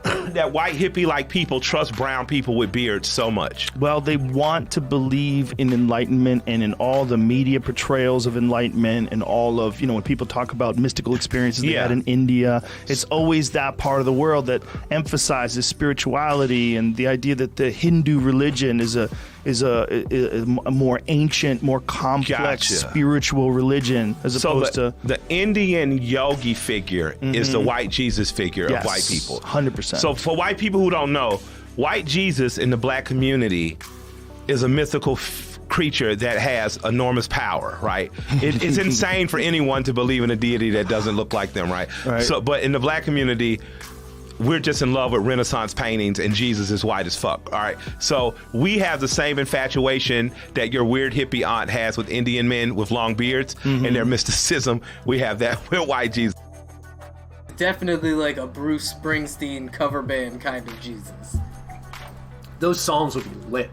that white hippie-like people trust brown people with beards so much?
Well, they want to believe in enlightenment and in all the media portrayals of enlightenment and all of, when people talk about mystical experiences they had in India, it's always that part of the world that emphasizes spirituality and the idea that the Hindu religion is a more ancient, more complex spiritual religion as opposed to
the Indian yogi figure is the white Jesus figure of white people.
100%.
So for white people who don't know, white Jesus in the black community is a mythical creature that has enormous power, right? It's insane for anyone to believe in a deity that doesn't look like them, right? So, but in the black community, we're just in love with Renaissance paintings, and Jesus is white as fuck. All right. So we have the same infatuation that your weird hippie aunt has with Indian men with long beards and their mysticism. We have that with white Jesus.
Definitely like a Bruce Springsteen cover band kind of Jesus.
Those songs would be lit.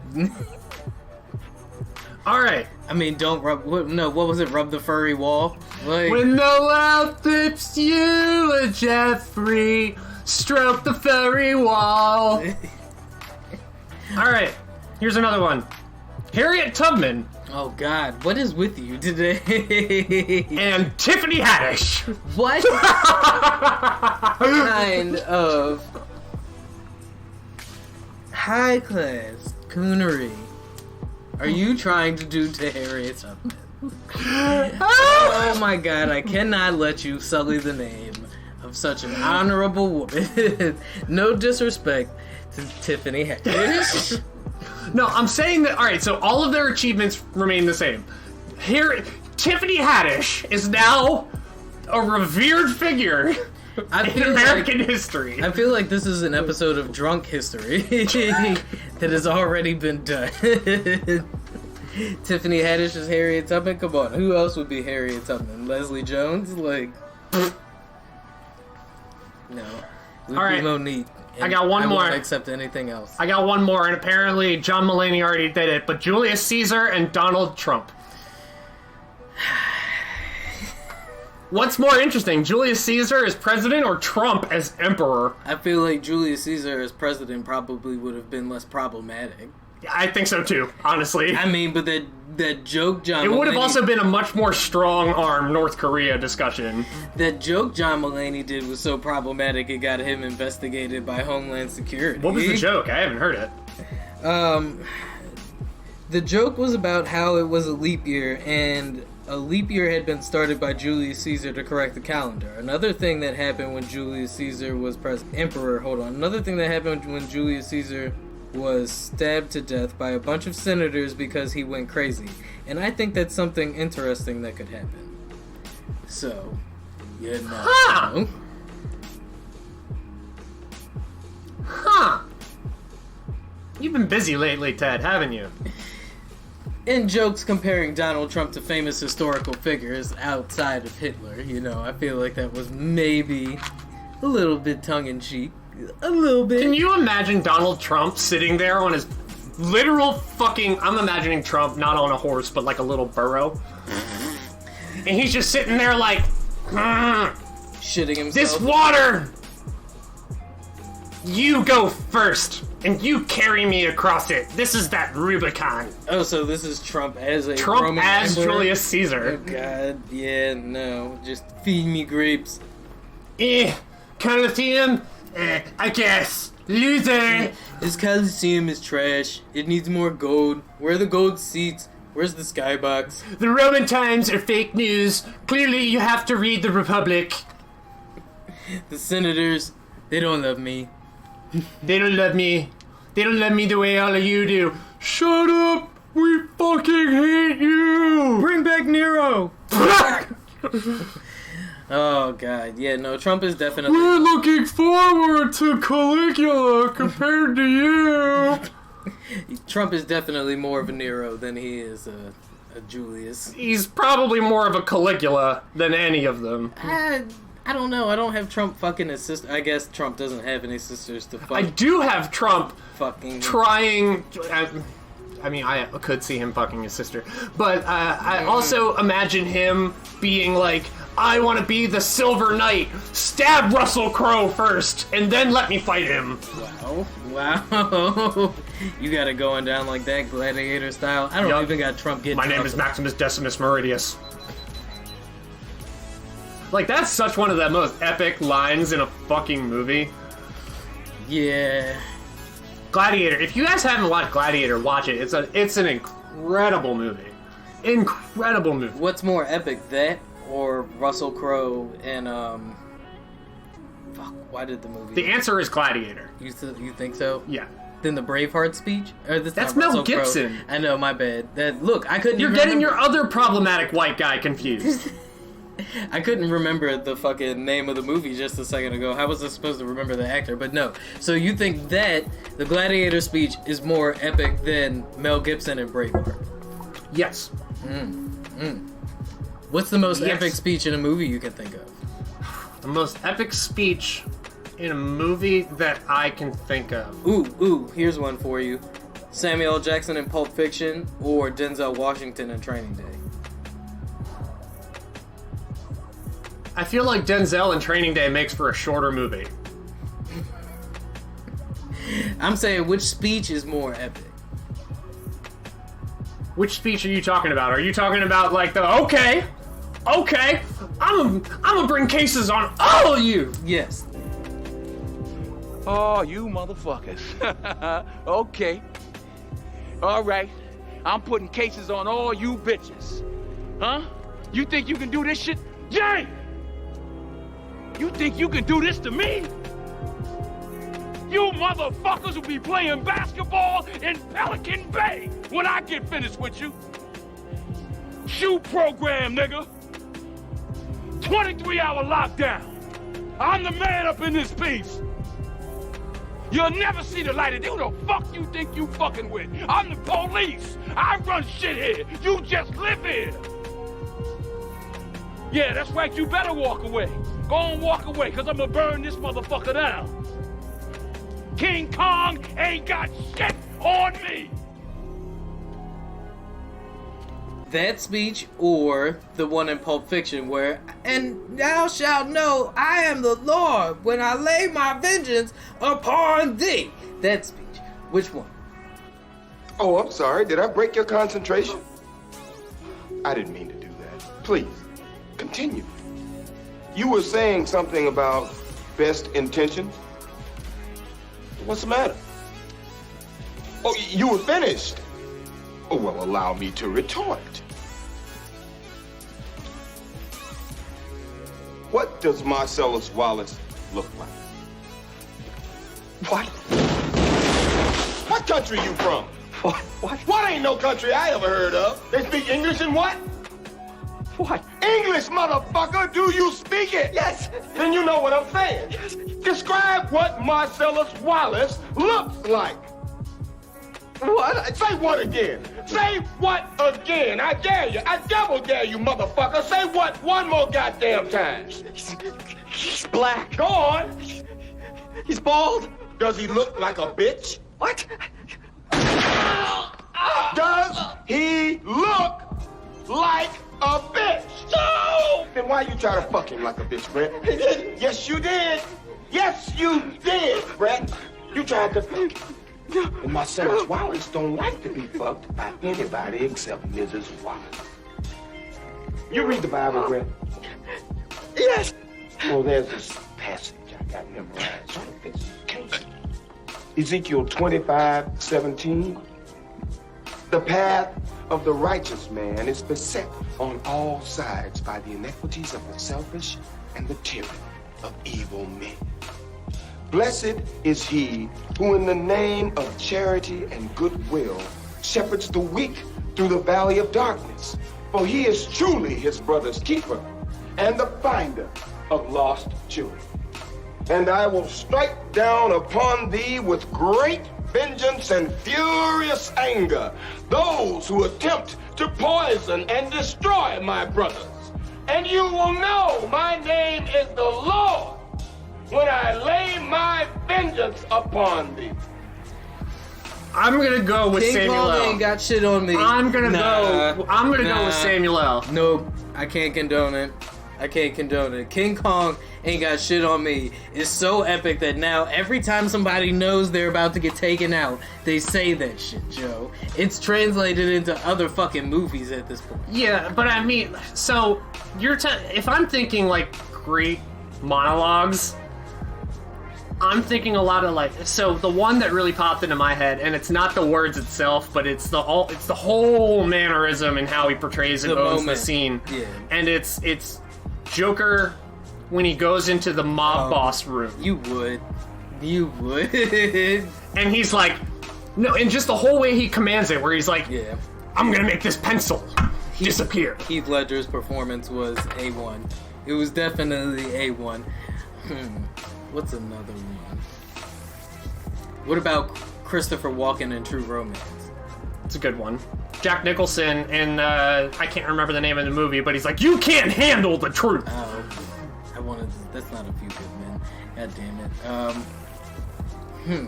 All right.
I mean, don't rub. What was it? Rub the furry wall. Like,
when the world flips you, Jeffrey. Stroke the furry wall. All right, here's another one. Harriet Tubman.
Oh God, what is with you today?
And Tiffany Haddish.
What kind of high class coonery are you trying to do to Harriet Tubman? Oh my God, I cannot let you sully the name of such an honorable woman. No disrespect to Tiffany Haddish.
No, I'm saying that, alright, so all of their achievements remain the same. Here, Tiffany Haddish is now a revered figure in American history.
I feel like this is an episode of Drunk History that has already been done. Tiffany Haddish is Harriet Tubman? Come on, who else would be Harriet Tubman? Leslie Jones? Like... No. All
right.
Monique.
I got one more.
I won't accept anything else.
I got one more, and apparently John Mulaney already did it, but Julius Caesar and Donald Trump. What's more interesting, Julius Caesar as president or Trump as emperor?
I feel like Julius Caesar as president probably would have been less problematic.
I think so too, honestly.
I mean, but that joke John Mulaney...
It would have also been a much more strong-arm North Korea discussion.
That joke John Mulaney did was so problematic it got him investigated by Homeland Security.
What was the joke? I haven't heard it.
The joke was about how it was a leap year, and a leap year had been started by Julius Caesar to correct the calendar. Another thing that happened when Julius Caesar was emperor... Hold on. Another thing that happened when Julius Caesar was stabbed to death by a bunch of senators because he went crazy. And I think that's something interesting that could happen. So, yeah, no.
Huh! Huh. You've been busy lately, Ted, haven't you?
In jokes comparing Donald Trump to famous historical figures outside of Hitler, I feel like that was maybe a little bit tongue-in-cheek. A little bit.
Can you imagine Donald Trump sitting there on his literal fucking... I'm imagining Trump not on a horse, but like a little burro. And he's just sitting there like...
shitting himself.
This water! You go first, and you carry me across it. This is that Rubicon.
Oh, so this is Trump as a
Trump
Roman
as
emperor?
Julius Caesar.
Oh, God. Yeah, no. Just feed me grapes.
Coliseum? I guess. Loser!
This Coliseum is trash. It needs more gold. Where are the gold seats? Where's the skybox?
The Roman times are fake news. Clearly you have to read the Republic.
The senators, they don't love me.
They don't love me. They don't love me the way all of you do. Shut up! We fucking hate you!
Bring back Nero! Oh, God. Yeah, no, Trump is definitely...
We're looking forward to Caligula compared to you!
Trump is definitely more of a Nero than he is a Julius.
He's probably more of a Caligula than any of them.
I don't know. I don't have Trump fucking his sister. I guess Trump doesn't have any sisters to fuck.
I do have Trump
fucking...
trying... I mean, I could see him fucking his sister. But I also imagine him being like, I want to be the Silver Knight. Stab Russell Crowe first, and then let me fight him.
Wow. You got it going down like that, gladiator style. I don't even got Trump getting.
My name is Maximus Decimus Meridius. Like, that's such one of the most epic lines in a fucking movie.
Yeah.
Gladiator. If you guys haven't watched Gladiator, watch it. It's an incredible movie. Incredible movie.
What's more epic, that or Russell Crowe and Fuck, why did the movie?
The answer is Gladiator.
You think so?
Yeah.
Then the Braveheart speech? Or
That's Mel Gibson.
Crowe. I know, my bad. Look, I couldn't.
You're getting your other problematic white guy confused.
I couldn't remember the fucking name of the movie just a second ago. How was I supposed to remember the actor? But no. So you think that the Gladiator speech is more epic than Mel Gibson and Braveheart?
Yes.
What's the most epic speech in a movie you can think of?
The most epic speech in a movie that I can think of.
Ooh, here's one for you. Samuel L. Jackson in Pulp Fiction or Denzel Washington in Training Day?
I feel like Denzel in Training Day makes for a shorter movie.
I'm saying, which speech is more epic?
Which speech are you talking about? Are you talking about like the okay, I'm gonna bring cases on all of you?
Yes.
Oh, you motherfuckers. Okay. All right. I'm putting cases on all you bitches. Huh? You think you can do this shit? Jay! You think you can do this to me? You motherfuckers will be playing basketball in Pelican Bay when I get finished with you. Shoe program, nigga. 23-hour lockdown. I'm the man up in this piece. You'll never see the light of day. Who the fuck you think you fucking with? I'm the police. I run shit here. You just live here. Yeah, that's right. You better walk away. Go on, walk away, because I'm going to burn this motherfucker down. King Kong ain't got shit on me.
That speech or the one in Pulp Fiction where, and thou shalt know I am the Lord when I lay my vengeance upon thee. That speech. Which one?
Oh, I'm sorry. Did I break your concentration? I didn't mean to do that. Please, continue. You were saying something about best intentions. What's the matter? Oh, you were finished. Oh, well, allow me to retort. What does Marcellus Wallace look like? What? What country you from? What? What ain't no country I ever heard of? They speak English and what? What? English, motherfucker! Do you speak it? Yes. Then you know what I'm saying. Yes. Describe what Marcellus Wallace looks like. What? Say what again? Say what again? I dare you. I double dare you, motherfucker. Say what one more goddamn time. He's black. Go on. He's bald. Does he look like a bitch? What? Does he look like a bitch? No! Then why you try to fuck him like a bitch, Brett? Yes, you did. Yes, you did, Brett. You tried to fuck him. And Marcellus Wallace don't like to be fucked by anybody except Mrs. Wallace. You read the Bible, Brett? Yes. Well, there's this passage I got memorized. Sort of fits the case. Ezekiel 25:17. The path of the righteous man is beset on all sides by the iniquities of the selfish and the tyranny of evil men. Blessed is he who in the name of charity and goodwill shepherds the weak through the valley of darkness. For he is truly his brother's keeper and the finder of lost children. And I will strike down upon thee with great vengeance and furious anger those who attempt to poison and destroy my brothers. And you will know my name is the Lord when I lay my vengeance upon thee.
I'm gonna go with
King
Samuel
Kong
L.
ain't got shit on me.
I'm gonna go with Samuel L.
Nope, I can't condone it. I can't condone it. King Kong ain't got shit on me. It's so epic that now every time somebody knows they're about to get taken out, they say that shit, Joe. It's translated into other fucking movies at this point.
Yeah, but I mean, so if I'm thinking like great monologues, I'm thinking a lot of like, so the one that really popped into my head, and it's not the words itself, but it's the whole mannerism and how he portrays and owns the scene.
Yeah.
And it's Joker when he goes into the mob boss room.
You would.
And he's like, no, and just the whole way he commands it, where he's like,
Yeah.
I'm gonna make this pencil disappear.
Heath Ledger's performance was A1. It was definitely A1. What's another one? What about Christopher Walken in True Romance?
It's a good one. Jack Nicholson, and I can't remember the name of the movie, but he's like, you can't handle the truth.
Oh, that's not A Few Good Men. God damn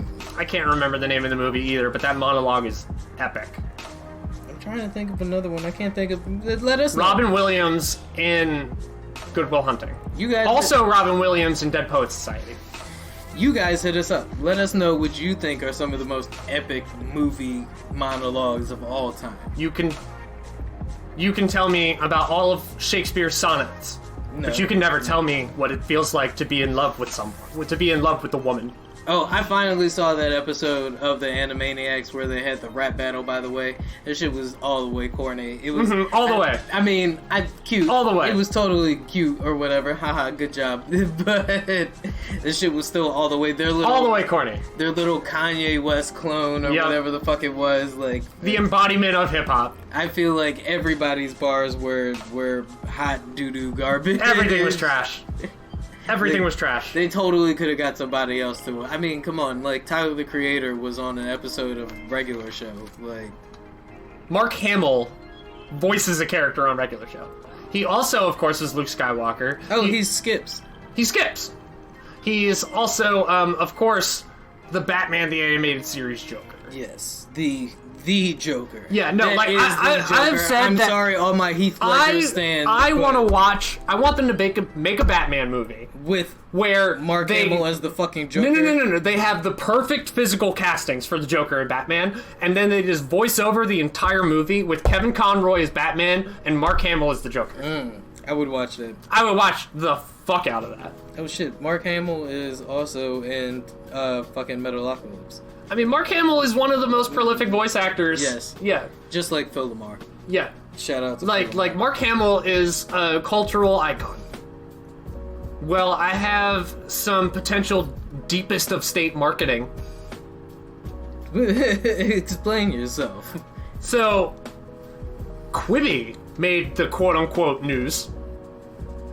it.
I can't remember the name of the movie either, but that monologue is epic.
I'm trying to think of another one. I can't think of. Let us know.
Robin Williams in Good Will Hunting.
You guys
Also Robin Williams in Dead Poets Society.
You guys hit us up. Let us know what you think are some of the most epic movie monologues of all time.
You can tell me about all of Shakespeare's sonnets, but you can never tell me what it feels like to be in love with someone, to be in love with a woman.
Oh, I finally saw that episode of the Animaniacs where they had the rap battle, by the way. That shit was all the way corny. It was
all the way.
I mean, cute.
All the way.
It was totally cute or whatever. Haha, good job. But this shit was still all the way.
All the way corny.
Their little Kanye West clone or whatever the fuck it was. Like
the embodiment of hip hop.
I feel like everybody's bars were hot doo-doo garbage.
Everything was trash. Everything was trash.
They totally could have got somebody else to. I mean, come on, like Tyler the Creator was on an episode of Regular Show. Like
Mark Hamill voices a character on Regular Show. He also, of course, is Luke Skywalker.
Oh, he skips.
He skips. He is also, of course, the Batman the Animated Series Joker.
Yes, the Joker.
Yeah, no,
that
like I've said
I'm
that.
sorry, all my Heath Ledger stands.
I want to watch. I want them to make a Batman movie
with
where
Mark Hamill as the fucking Joker.
No. They have the perfect physical castings for the Joker and Batman, and then they just voice over the entire movie with Kevin Conroy as Batman and Mark Hamill as the Joker.
I would watch it.
I would watch the fuck out of that.
Oh shit, Mark Hamill is also in fucking Metalocalypse.
I mean, Mark Hamill is one of the most prolific voice actors.
Yes.
Yeah.
Just like Phil Lamar.
Yeah.
Shout out to
like Mark Hamill is a cultural icon. Well, I have some potential deepest of state marketing.
Explain yourself.
So, Quibi made the quote-unquote news.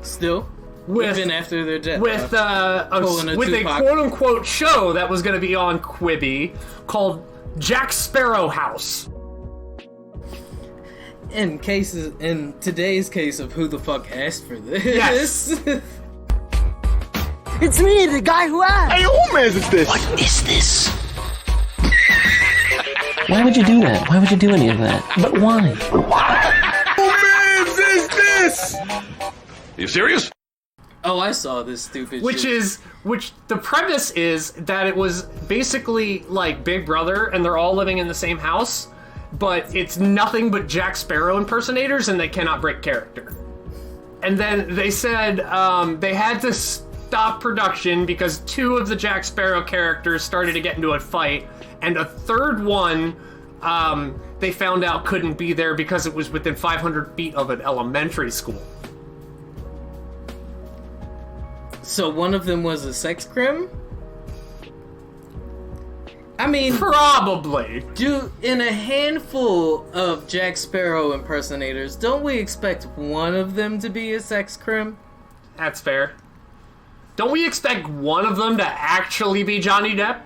Still? Even after their death.
With a quote-unquote show that was going to be on Quibi called Jack Sparrow House.
In today's case of who the fuck asked for this.
Yes.
It's me, the guy who asked.
Hey, who man is this?
What is this? Why would you do that? Why would you do any of that? But why?
Who man is this?
You serious?
Oh, I saw this stupid
shit. Which the premise is that it was basically like Big Brother and they're all living in the same house, but it's nothing but Jack Sparrow impersonators and they cannot break character. And then they said they had to stop production because 2 of the Jack Sparrow characters started to get into a fight, and a third one they found out couldn't be there because it was within 500 feet of an elementary school.
So one of them was a sex crim? I mean...
Probably.
In a handful of Jack Sparrow impersonators, don't we expect one of them to be a sex crim?
That's fair. Don't we expect one of them to actually be Johnny Depp?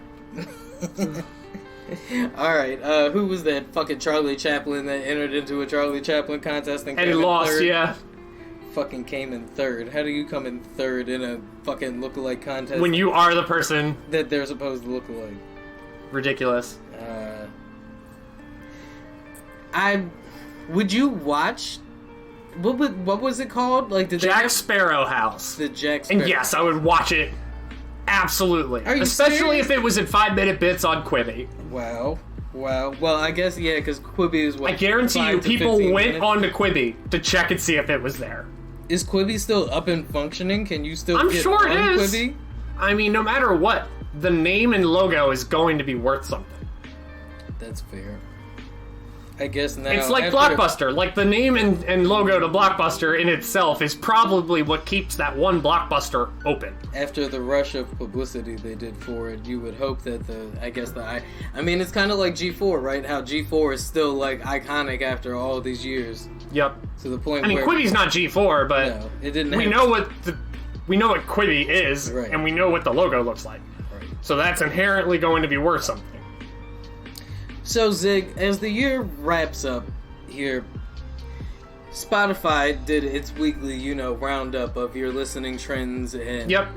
Alright, who was that fucking Charlie Chaplin that entered into a Charlie Chaplin contest and
he lost, third? Yeah.
Fucking came in third. How do you come in third in a fucking look-alike contest?
When you are the person
that they're supposed to look alike.
Ridiculous.
Would you watch What was it called? Like, did they
Jack
have
Sparrow House.
the Jack Sparrow?
And yes, I would watch it. Absolutely.
Are you
Especially
serious?
if it was in 5-minute bits on Quibi.
Wow. Well, I guess, yeah, because Quibi is what?
I guarantee
5
you,
to
people
15
went
minutes?
onto Quibi to check and see if it was there.
Is Quibi still up and functioning? Can you still
I'm
get
sure it
on
is.
Quibi?
I mean, no matter what, the name and logo is going to be worth something.
That's fair. I guess now...
It's like
after-
Blockbuster. Like, the name and logo to Blockbuster in itself is probably what keeps that one Blockbuster open.
After the rush of publicity they did for it, you would hope that I mean, it's kind of like G4, right? How G4 is still, like, iconic after all these years.
Yep.
To the point
I mean,
where...
Quibi's not G4, but
No, it didn't
we
have-
know what Quibi is,
Right.
and we know what the logo looks like.
Right.
So that's inherently going to be worth something.
So, Zig, as the year wraps up here, Spotify did its weekly, roundup of your listening trends and...
Yep.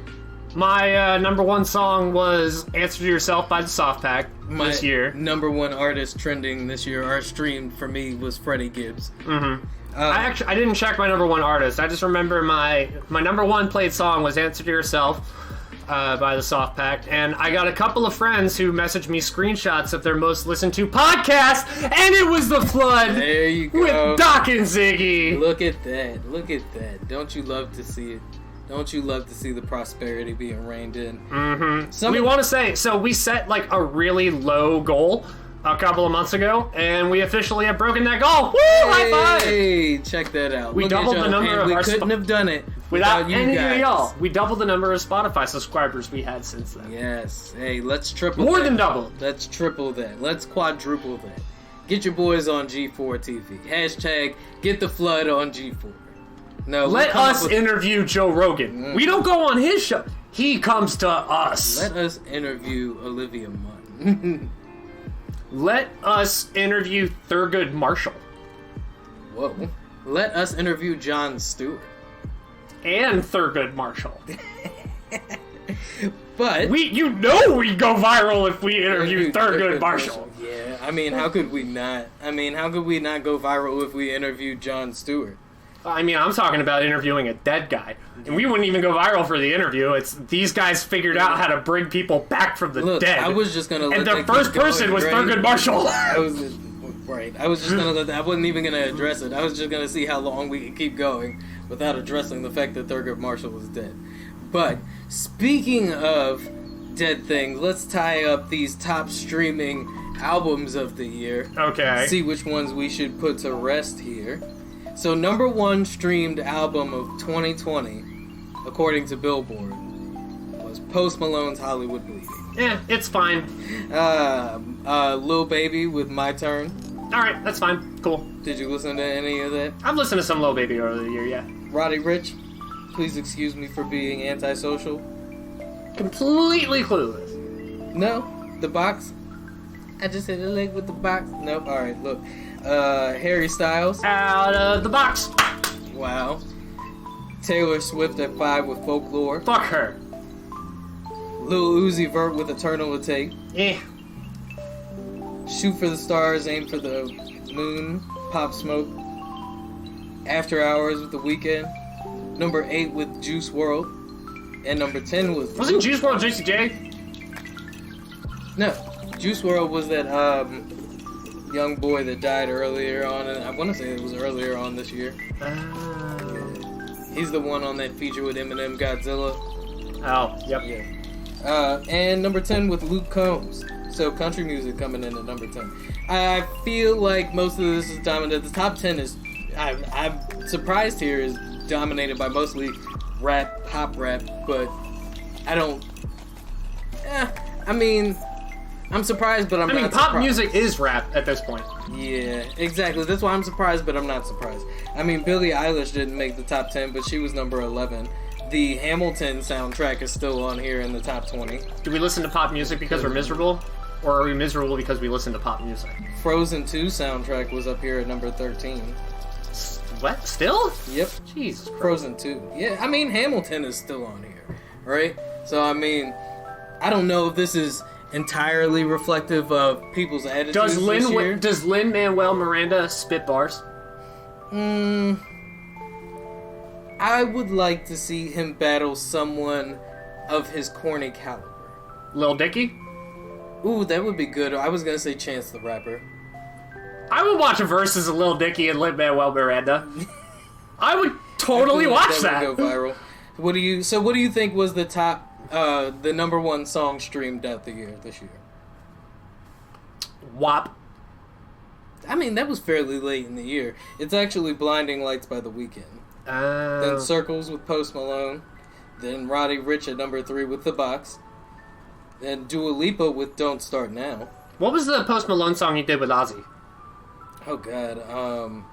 My number one song was Answer to Yourself by the Soft Pack
My
this year.
number one artist trending this year, or streamed for me, was Freddie Gibbs.
Mm-hmm. I didn't check my number one artist. I just remember my number one played song was Answer to Yourself by the Soft Pack, and I got a couple of friends who messaged me screenshots of their most listened to podcast, and it was The Flood
There you go.
with Doc and Ziggy.
Look at that. Look at that. Don't you love to see it? Don't you love to see the prosperity being reined in?
Mm-hmm. We want to say, so we set like a really low goal a couple of months ago, and we officially have broken that goal. Woo! High five!
Hey, check that out.
We
Look at
doubled
y'all,
the number
and
of
we
our
couldn't have done it
Without
you
any
guys.
of y'all. We doubled the number of Spotify subscribers we had since then.
Yes. Hey, let's triple
More
that.
than double.
Let's triple that. Let's quadruple that. Get your boys on G4 TV. Hashtag get the flood on G4. No,
Let
we'll come
us
up with-
interview Joe Rogan. We don't go on his show. He comes to us.
Let us interview Olivia Munn.
Let us interview Thurgood Marshall.
Whoa. Let us interview Jon Stewart.
And Thurgood Marshall.
But
we go viral if we interview Thurgood Marshall.
Yeah, I mean, how could we not? How could we not go viral if we interviewed Jon Stewart?
I mean, I'm talking about interviewing a dead guy. And we wouldn't even go viral for the interview. It's these guys figured out how to bring people back from the dead.
I was just gonna.
And
let
the
that
first
keep going,
person was
right?
Thurgood Marshall.
I was just gonna let that. I wasn't even gonna address it. I was just gonna see how long we could keep going without addressing the fact that Thurgood Marshall was dead. But speaking of dead things, let's tie up these top streaming albums of the year.
Okay.
See which ones we should put to rest here. So, number one streamed album of 2020, according to Billboard, was Post Malone's Hollywood Bleeding.
Yeah, it's fine.
Lil Baby with My Turn.
Alright, that's fine. Cool.
Did you listen to any of that?
I've listened to some Lil Baby over the year, yeah.
Roddy Ricch, please excuse me for being antisocial.
Completely clueless.
No? The Box? I just hit a leg with the box. Nope. Alright, look. Harry Styles.
Out of the box.
Wow. Taylor Swift at 5 with Folklore.
Fuck her.
Lil Uzi Vert with Eternal Take.
Eh.
Shoot for the Stars, Aim for the Moon, Pop Smoke. After Hours with The Weeknd. Number 8 with Juice WRLD. And number 10 was...
Wasn't Juice WRLD Juicy J?
No. Juice WRLD was that young boy that died earlier on, and I want to say it was earlier on this year. He's the one on that feature with Eminem, Godzilla.
Oh, yep.
Yeah. And number 10 with Luke Combs. So country music coming in at number 10. I feel like most of this is dominated. The top 10 is, I'm surprised here, is dominated by mostly rap, pop rap, but I don't... I'm surprised, but I'm not surprised.
Pop music is rap at this point.
Yeah, exactly. That's why I'm surprised, but I'm not surprised. Billie Eilish didn't make the top 10, but she was number 11. The Hamilton soundtrack is still on here in the top 20.
Do we listen to pop music because we're miserable? Or are we miserable because we listen to pop music?
Frozen 2 soundtrack was up here at number 13.
What? Still?
Yep.
Jesus Christ.
Frozen 2. Yeah, Hamilton is still on here, right? So, I don't know if this is entirely reflective of people's attitudes
Does
this year.
Lin-Manuel Miranda spit bars?
I would like to see him battle someone of his corny caliber.
Lil Dicky?
Ooh, that would be good. I was gonna say Chance the Rapper.
I would watch a versus of Lil Dicky and Lin-Manuel Miranda. I would totally watch that.
Would go viral. What do you think was the top, the number one song streamed out this year?
WAP.
I mean, that was fairly late in the year. It's actually Blinding Lights by The Weeknd. Then Circles with Post Malone. Then Roddy Ricch at number 3 with The Box. Then Dua Lipa with Don't Start Now.
What was the Post Malone song he did with Ozzy?
Oh, God.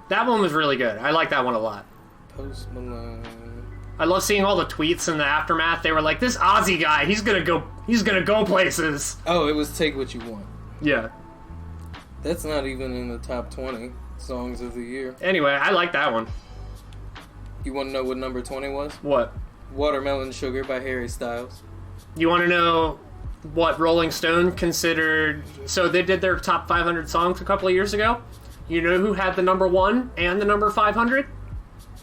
That one was really good. I like that one a lot.
Post Malone.
I love seeing all the tweets in the aftermath. They were like, this Ozzy guy, he's gonna go places.
Oh, it was Take What You Want.
Yeah.
That's not even in the top 20 songs of the year.
Anyway, I like that one.
You want to know what number 20 was?
What?
Watermelon Sugar by Harry Styles.
You want to know what Rolling Stone considered... So they did their top 500 songs a couple of years ago. You know who had the number 1 and the number 500?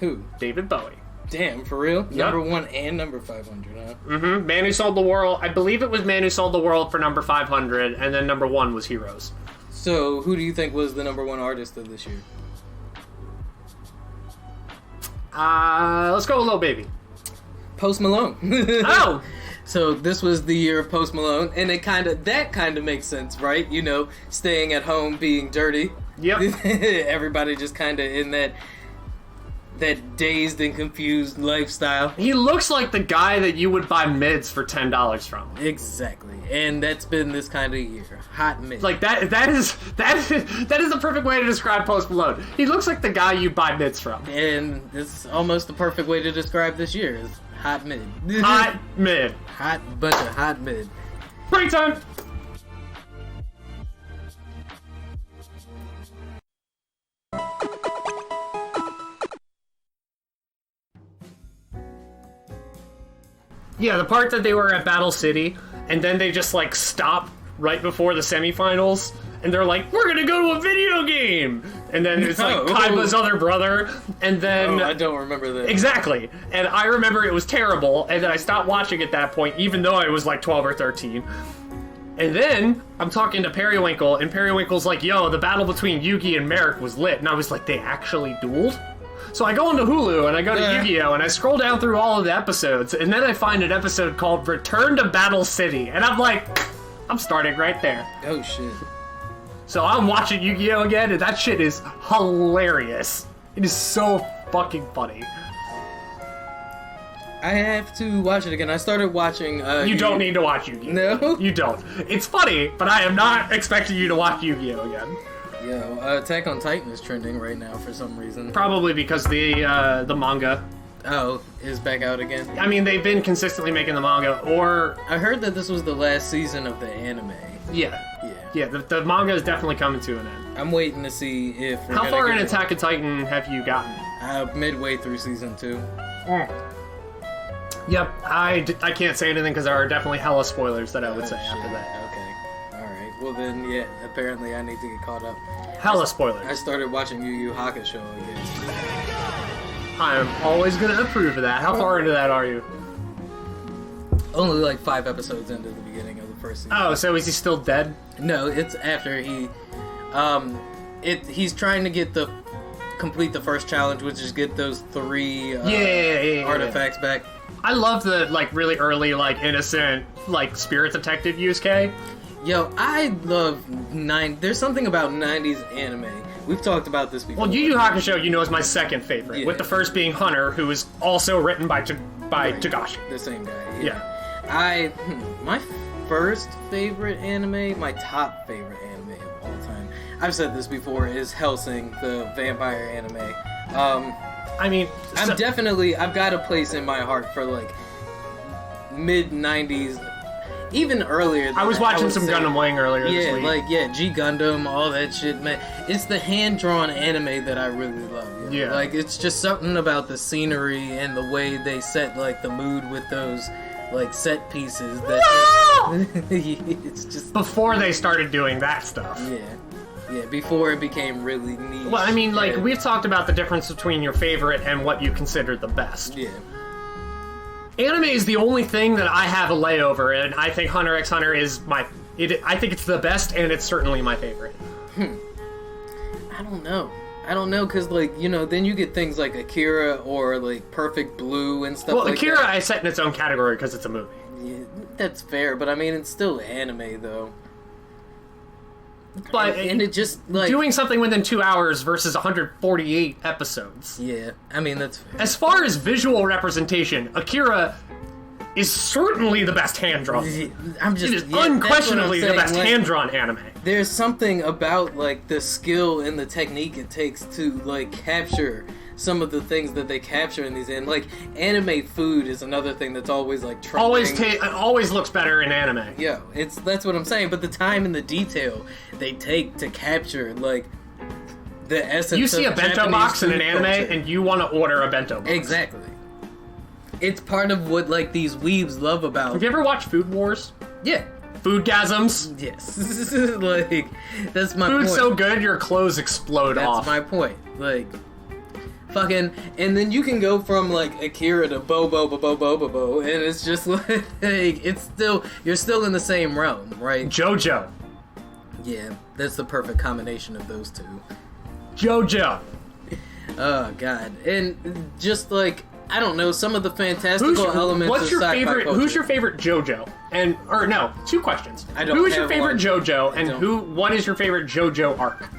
Who?
David Bowie.
Damn, for real?
Yep.
Number 1 and number 500, huh?
Mm-hmm. Man Who Sold the World. I believe it was Man Who Sold the World for number 500, and then number 1 was Heroes.
So, who do you think was the number 1 artist of this year?
Let's go with Lil Baby.
Post Malone.
Oh!
So this was the year of Post Malone, and that kind of makes sense, right? You know, staying at home, being dirty.
Yep.
Everybody just kind of in that dazed and confused lifestyle.
He looks like the guy that you would buy mids for $10 from.
Exactly, and that's been this kind of year. Hot mid.
Like that is the perfect way to describe Post Malone. He looks like the guy you buy mids from.
And it's almost the perfect way to describe this year is hot mid.
Hot mid.
Hot bunch of hot mid.
Break time. Yeah, the part that they were at Battle City, and then they just, like, stop right before the semifinals, and they're like, we're gonna go to a video game! And then it's, like, Kaiba's other brother, and then...
Oh, I don't remember that.
Exactly. And I remember it was terrible, and then I stopped watching at that point, even though I was, like, 12 or 13. And then, I'm talking to Periwinkle, and Periwinkle's like, yo, the battle between Yugi and Merrick was lit. And I was like, they actually dueled? So I go into Hulu, and I go to Yu-Gi-Oh! And I scroll down through all of the episodes, and then I find an episode called Return to Battle City. And I'm like, I'm starting right there.
Oh, shit.
So I'm watching Yu-Gi-Oh! Again, and that shit is hilarious. It is so fucking funny.
I have to watch it again. I started watching...
you don't need to watch Yu-Gi-Oh!
No?
You don't. It's funny, but I am not expecting you to watch Yu-Gi-Oh! again.
Yo, Attack on Titan is trending right now for some reason.
Probably because the manga...
is back out again?
I mean, they've been consistently making the manga, or...
I heard that this was the last season of the anime.
Yeah. The manga is definitely coming to an end.
I'm waiting to see if...
How far in Attack on Titan have you gotten?
Midway through season 2.
Yep, I can't say anything because there are definitely hella spoilers that I would say after that.
Okay. Alright. Well then, yeah, apparently I need to get caught up.
Hella spoilers.
I started watching Yu Yu Hakusho again.
I am always going to approve of that. How far into that are you?
Only like 5 episodes into the beginning of the first season.
Oh, so is he still dead?
No, it's after he... he's trying to complete the first challenge, which is get those 3 artifacts back.
I love the, like, really early, like, innocent, like, spirit detective Yusuke.
Yo, I love there's something about 90s anime. We've talked about this before.
Well, Yu Yu Hakusho, you know, is my second favorite, with the first being Hunter, who is also written by Togashi.
The same guy.
Yeah.
My first favorite anime, my top favorite anime of all time, I've said this before, is Hellsing, the vampire anime.
I mean...
I've got a place in my heart for, like, mid-90s, even earlier than
I was watching some Gundam Wing earlier this week.
G Gundam, all that shit, man. It's the hand-drawn anime that I really love. You know? Like, it's just something about the scenery and the way they set, like, the mood with those, like, set pieces that... it's just...
Before they started doing that stuff.
Yeah. Yeah, before it became really niche.
Well, I mean, like,
and-
we've talked about the difference between your favorite and what you consider the best.
Yeah.
Anime is the only thing that I have a layover, and I think Hunter x Hunter is I think it's the best, and it's certainly my favorite.
I don't know, because, like, you know, then you get things like Akira or, like, Perfect Blue and stuff like
Akira
that.
I set in its own category because it's a movie.
Yeah, that's fair, but I mean, it's still anime, though.
But
and it just, like...
doing something within 2 hours versus 148 episodes.
Yeah, I mean, that's fair.
As far as visual representation, Akira is certainly the best hand-drawn.
I'm just...
It is
yeah, that's what I'm
unquestionably the
saying,
best
like,
hand-drawn anime.
There's something about, like, the skill and the technique it takes to, like, capture some of the things that they capture in these, and, like, anime food is another thing that's always, like, trending.
Always looks better in anime.
Yeah, that's what I'm saying, but the time and the detail they take to capture, like, the essence
You see a
of
bento
Japanese
box in an
food
anime,
culture.
and you want to order a bento box.
Exactly. It's part of what, like, these weebs love about...
Have you ever watched Food Wars?
Yeah.
Foodgasms?
Yes. Like, that's my point.
Food's so good, your clothes explode off.
That's my point. Like, fucking... And then you can go from, like, Akira to Bo, and it's just, like, it's still... You're still in the same realm, right?
JoJo.
Yeah, that's the perfect combination of those two.
JoJo.
Oh, God. And just, like... I don't know, some of the fantastical elements
what's
of
your
sci-fi
favorite?
culture.
Who's your favorite JoJo? Two questions.
I don't
Who is your
have
favorite
one.
JoJo, and
I don't.
what is your favorite JoJo arc?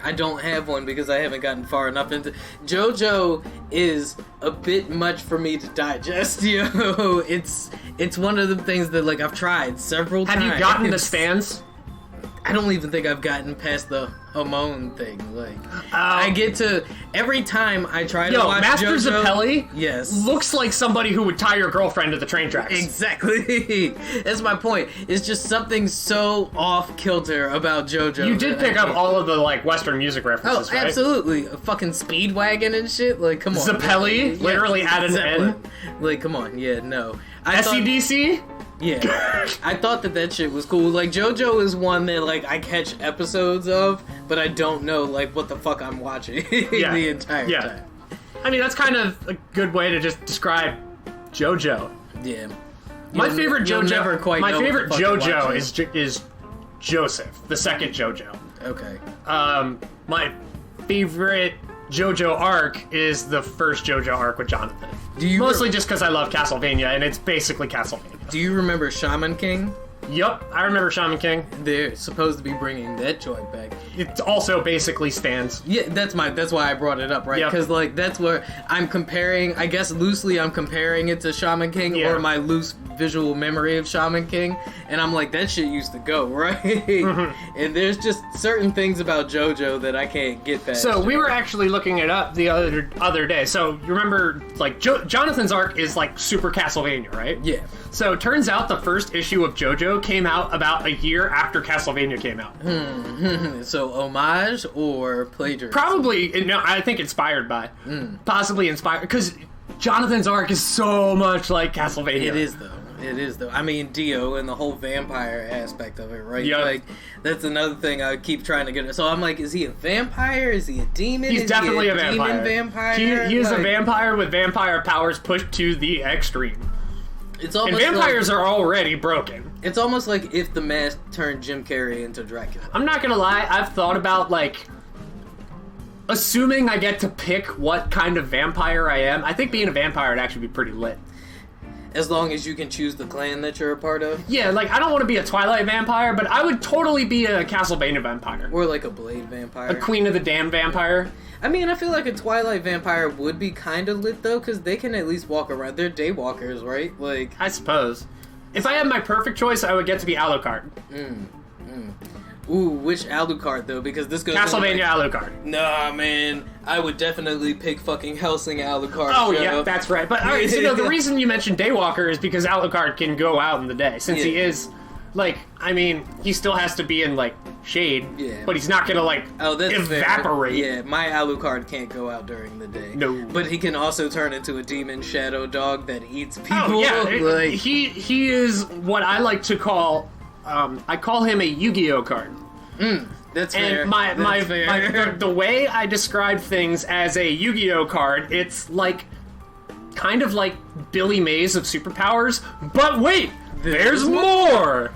I don't have one because I haven't gotten far enough into... JoJo is a bit much for me to digest, yo. It's one of the things that, like, I've tried several times.
Have you gotten the stands?
I don't even think I've gotten past the hormone thing. Like, I get to... Every time I try to watch
Masters
JoJo...
of Pele
Yes.
looks like somebody who would tie your girlfriend to the train tracks.
Exactly. That's my point. It's just something so off-kilter about JoJo.
You did pick up all of the, like, Western music references, right?
Absolutely. A fucking Speedwagon and shit. Like, come on.
Zappelli? Literally add an N?
Like, come on. Yeah, no.
SCDC?
Yeah. I thought that shit was cool. Like, JoJo is one that, like, I catch episodes of, but I don't know, like, what the fuck I'm watching the entire time.
I mean, that's kind of a good way to just describe JoJo.
Yeah.
My favorite JoJo.
Never quite
my
know what
favorite
the fuck you're
JoJo
watching.
is Joseph, the second JoJo.
Okay.
My favorite JoJo arc is the first JoJo arc with Jonathan. Mostly just because I love Castlevania, and it's basically Castlevania.
Do you remember Shaman King?
Yup, I remember Shaman King.
They're supposed to be bringing that joint back.
It also basically stands.
Yeah, that's why I brought it up, right?
Yep.
Because, like, that's where I'm comparing, I guess loosely I'm comparing it to Shaman King, or my loose visual memory of Shaman King, and I'm like, that shit used to go, right? And there's just certain things about JoJo that I can't get past.
So we were actually looking it up the other day. So you remember, like, Jonathan's arc is like super Castlevania, right?
Yeah.
So it turns out the first issue of JoJo came out about a year after Castlevania came out.
So homage or plagiarism?
Probably, no, I think inspired by. Possibly inspired, because Jonathan's arc is so much like Castlevania.
It is, though. It is, though. I mean, Dio and the whole vampire aspect of it, right?
Yep.
Like, that's another thing I keep trying to get. So I'm like, is he a vampire? Is he a demon?
He's definitely a vampire.
Demon vampire?
He is
like,
a vampire with vampire powers pushed to the extreme.
It's
And
almost
vampires
like,
are already broken.
It's almost like if the Mask turned Jim Carrey into Dracula.
I'm not gonna lie, I've thought about, like, assuming I get to pick what kind of vampire I am. I think being a vampire would actually be pretty lit.
As long as you can choose the clan that you're a part of.
Yeah, like, I don't want to be a Twilight vampire, but I would totally be a Castlevania vampire.
Or like a Blade vampire.
A Queen of the Damned vampire.
I mean, I feel like a Twilight vampire would be kind of lit, though, because they can at least walk around. They're daywalkers, right? Like,
I suppose. If I had my perfect choice, I would get to be Alucard.
Ooh, which Alucard, though? Because this goes
Castlevania Alucard.
Nah, man. I would definitely pick fucking Helsing Alucard.
Oh,
Joe.
yeah, that's right. But, alright, so the reason you mentioned Daywalker is because Alucard can go out in the day. Since he is, like, I mean, he still has to be in, like, shade.
Yeah.
But he's not gonna, like,
that's
evaporate.
Fair. Yeah, my Alucard can't go out during the day.
No.
But he can also turn into a demon shadow dog that eats people.
Oh, yeah.
Like,
He is what I like to call, I call him a Yu-Gi-Oh card.
That's
And
fair.
the way I describe things as a Yu-Gi-Oh card, it's like kind of like Billy Mays of superpowers, but wait, there's more.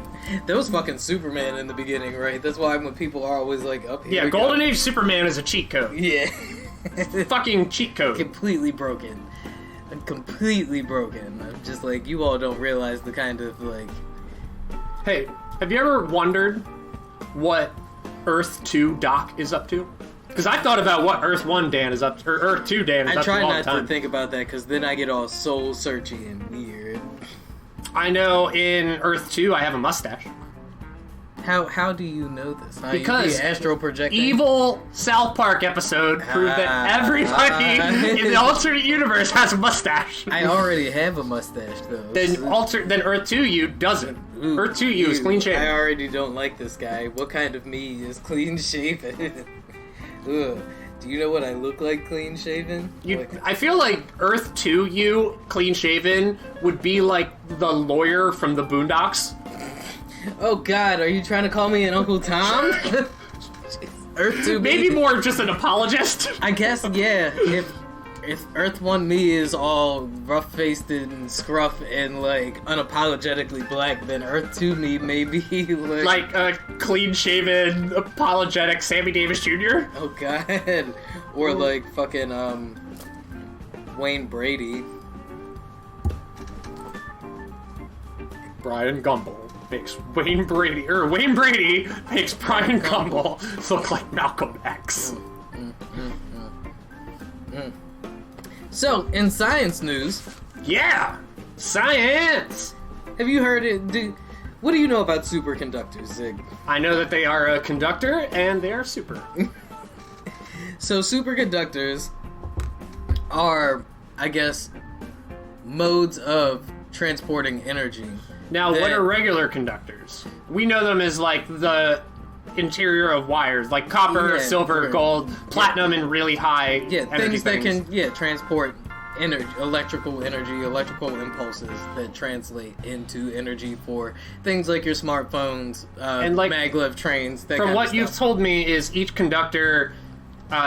There was fucking Superman in the beginning, right? That's why when people are always like, up here.
Yeah, Golden Age Superman is a cheat code.
Yeah.
Fucking cheat code.
Completely broken. Completely broken. I'm just like, you all don't realize the kind of like.
Hey, have you ever wondered what Earth 2 Doc is up to? Because I thought about what Earth 1 Dan is up to, or Earth 2 Dan is
I
up to all
try
the
not
time.
to think about that because then I get all soul searchy and weird.
I know in Earth 2 I have a mustache.
How do you know this?
Because
you astral projecting?
evil South Park episode proved that everybody in the alternate universe has a mustache.
I already have a mustache though.
Then Earth 2 you doesn't.
Ooh,
Earth 2 you is clean shaven.
I already don't like this guy. What kind of me is clean shaven? Ugh. Do you know what I look like clean shaven?
I feel like Earth 2 you, clean shaven, would be like the lawyer from the Boondocks.
Oh God, are you trying to call me an Uncle Tom? Earth 2
Maybe more just an apologist.
I guess, yeah. If Earth 1 me is all rough-faced and scruff and like unapologetically black, then Earth 2 me may be
like a clean-shaven, apologetic Sammy Davis Jr.
Oh God, or like fucking Wayne Brady.
Brian Gumble makes Wayne Brady makes Brian Gumble look like Malcolm X.
So, in science news...
Yeah! Science!
Have you heard it? What do you know about superconductors, Zig?
I know that they are a conductor, and they are super.
So, superconductors are, I guess, modes of transporting energy.
Now, what are regular conductors? We know them as, like, the interior of wires, like copper, silver, gold, platinum, and really high
things that can transport energy, electrical impulses that translate into energy for things like your smartphones, and like maglev trains.
From what you've told me, is each conductor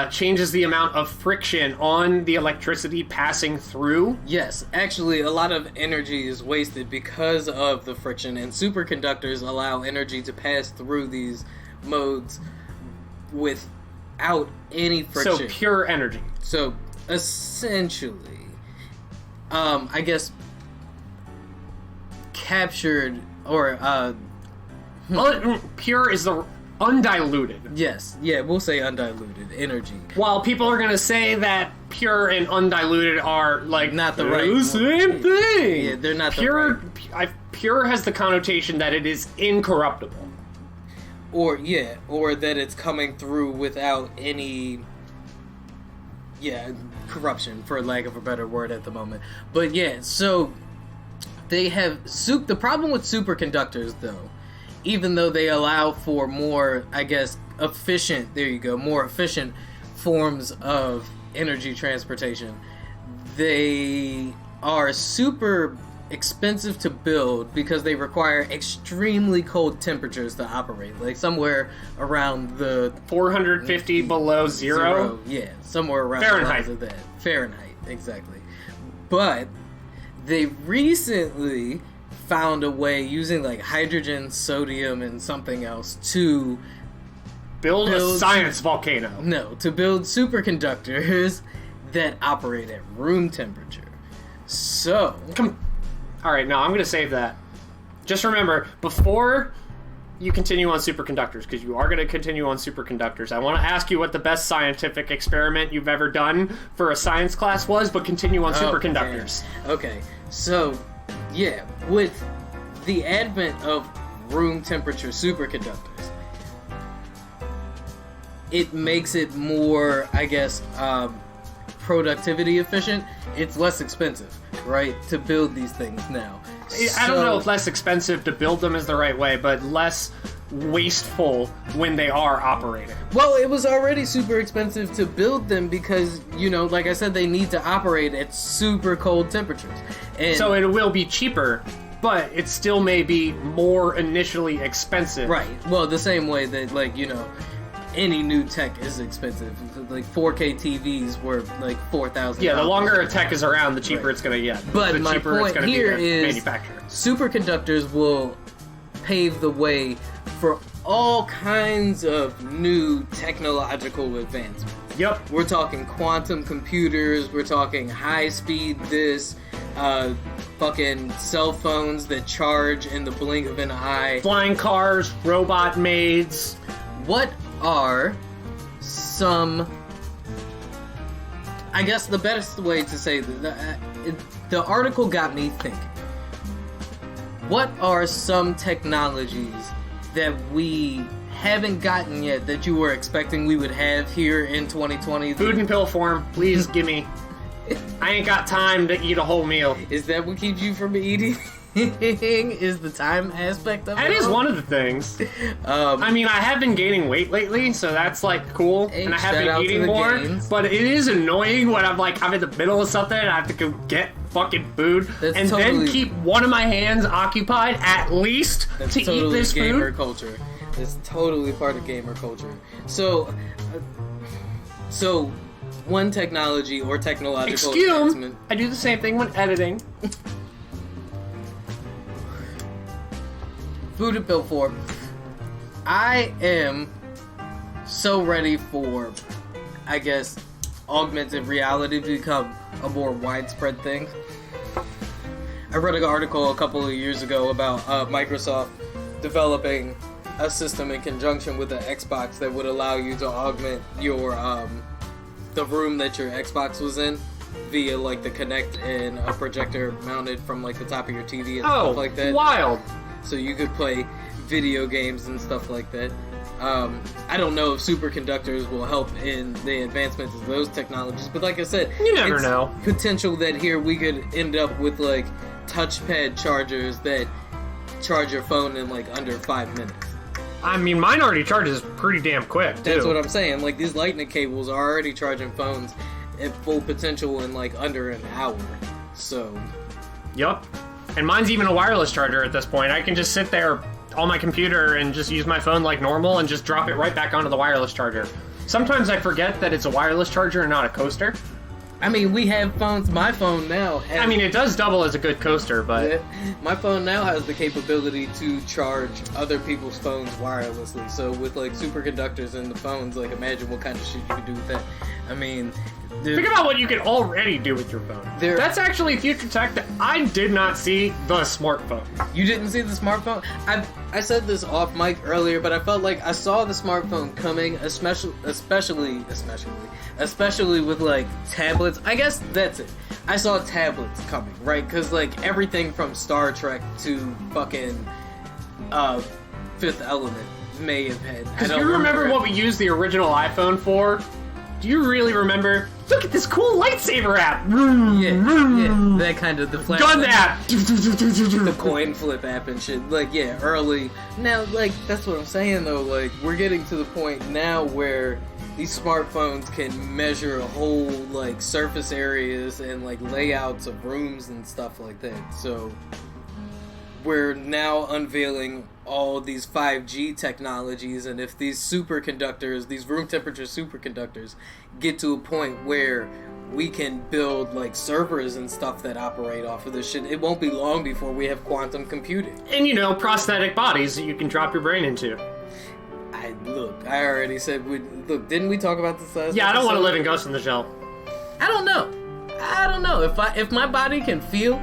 changes the amount of friction on the electricity passing through.
Yes, actually, a lot of energy is wasted because of the friction, and superconductors allow energy to pass through these modes without any friction.
So pure energy.
So essentially, I guess captured or
pure is the undiluted.
Yes, yeah, we'll say undiluted energy.
While people are gonna say that pure and undiluted are like
not the right
same thing.
Yeah, they're not
pure.
the right.
Pure has the connotation that it is incorruptible.
Or that it's coming through without any, corruption, for lack of a better word at the moment. But yeah, so they have the problem with superconductors, though, even though they allow for more, I guess, more efficient forms of energy transportation, they are super expensive to build because they require extremely cold temperatures to operate, like somewhere around the
450 below zero.
Yeah, somewhere around
Fahrenheit.
The that. Fahrenheit, exactly. But they recently found a way using like hydrogen, sodium, and something else to
build a science volcano.
No, to build superconductors that operate at room temperature. So
Alright, no, I'm going to save that. Just remember, before you continue on superconductors, because you are going to continue on superconductors, I want to ask you what the best scientific experiment you've ever done for a science class was, but continue on superconductors.
Okay, so, yeah, with the advent of room temperature superconductors, it makes it more, I guess, productivity efficient. It's less expensive, right, to build these things now.
I don't know if less expensive to build them is the right way, but less wasteful when they are operating.
Well, it was already super expensive to build them because, like I said, they need to operate at super cold temperatures. And
so it will be cheaper, but it still may be more initially expensive.
Right. Well, the same way that, any new tech is expensive. Like 4K TVs were like $4,000.
Yeah, the longer a tech is around, the cheaper it's going to get.
But
the
my
cheaper it's
point
gonna
here
be to
is
manufacture.
superconductors will pave the way for all kinds of new technological advancements.
Yep.
We're talking quantum computers, we're talking high-speed fucking cell phones that charge in the blink of an eye.
Flying cars, robot maids.
What are some... I guess the best way to say the article got me thinking. What are some technologies that we haven't gotten yet that you were expecting we would have here in 2020?
Food in pill form, please give me. I ain't got time to eat a whole meal.
Is that what keeps you from eating? Is the time aspect of it?
That is one of the things. I mean, I have been gaining weight lately, so that's like cool, and I have been eating more.
Gains.
But it is annoying when I'm in the middle of something and I have to go get fucking food, and then keep one of my hands occupied at least to eat this
gamer
food.
Culture. It's totally part of gamer culture. So one technology or technological advancement.
I do the same thing when editing.
Food and pill form. I am so ready for, I guess, augmented reality to become a more widespread thing. I read an article a couple of years ago about Microsoft developing a system in conjunction with the Xbox that would allow you to augment your the room that your Xbox was in via like the Kinect and a projector mounted from like the top of your TV and stuff like that.
Wild.
So you could play video games and stuff like that. I don't know if superconductors will help in the advancements of those technologies, but like I said,
you never know.
Potential that here we could end up with like touchpad chargers that charge your phone in like under 5 minutes.
I mean, mine already charges pretty damn quick, too.
That's what I'm saying. Like, these lightning cables are already charging phones at full potential in like under an hour. So.
Yup. And mine's even a wireless charger at this point. I can just sit there on my computer and just use my phone like normal and just drop it right back onto the wireless charger. Sometimes I forget that it's a wireless charger and not a coaster.
I mean, we have phones. My phone now has...
I mean, it does double as a good coaster, but...
Yeah, my phone now has the capability to charge other people's phones wirelessly. So with, like, superconductors in the phones, like, imagine what kind of shit you could do with that. I mean...
Think about what you can already do with your phone. That's actually future tech that I did not see the smartphone.
You didn't see the smartphone? I said this off mic earlier, but I felt like I saw the smartphone coming, especially with like tablets. I guess that's it. I saw tablets coming, right? Because like everything from Star Trek to fucking Fifth Element may have had.
Because you remember what we used the original iPhone for? Do you really remember? Look at this cool lightsaber app!
Yeah, that kind of the flash
gun app!
The coin flip app and shit. Like, yeah, early. Now, like, that's what I'm saying though. Like, we're getting to the point now where these smartphones can measure whole, like, surface areas and, like, layouts of rooms and stuff like that. So, we're now unveiling all these 5G technologies, and if these superconductors, these room temperature superconductors, get to a point where we can build like servers and stuff that operate off of this shit, it won't be long before we have quantum computing.
And you know, prosthetic bodies that you can drop your brain into.
I already said didn't we talk about this last
Yeah, I don't want to live in Ghost in the Shell.
I don't know. If my body can feel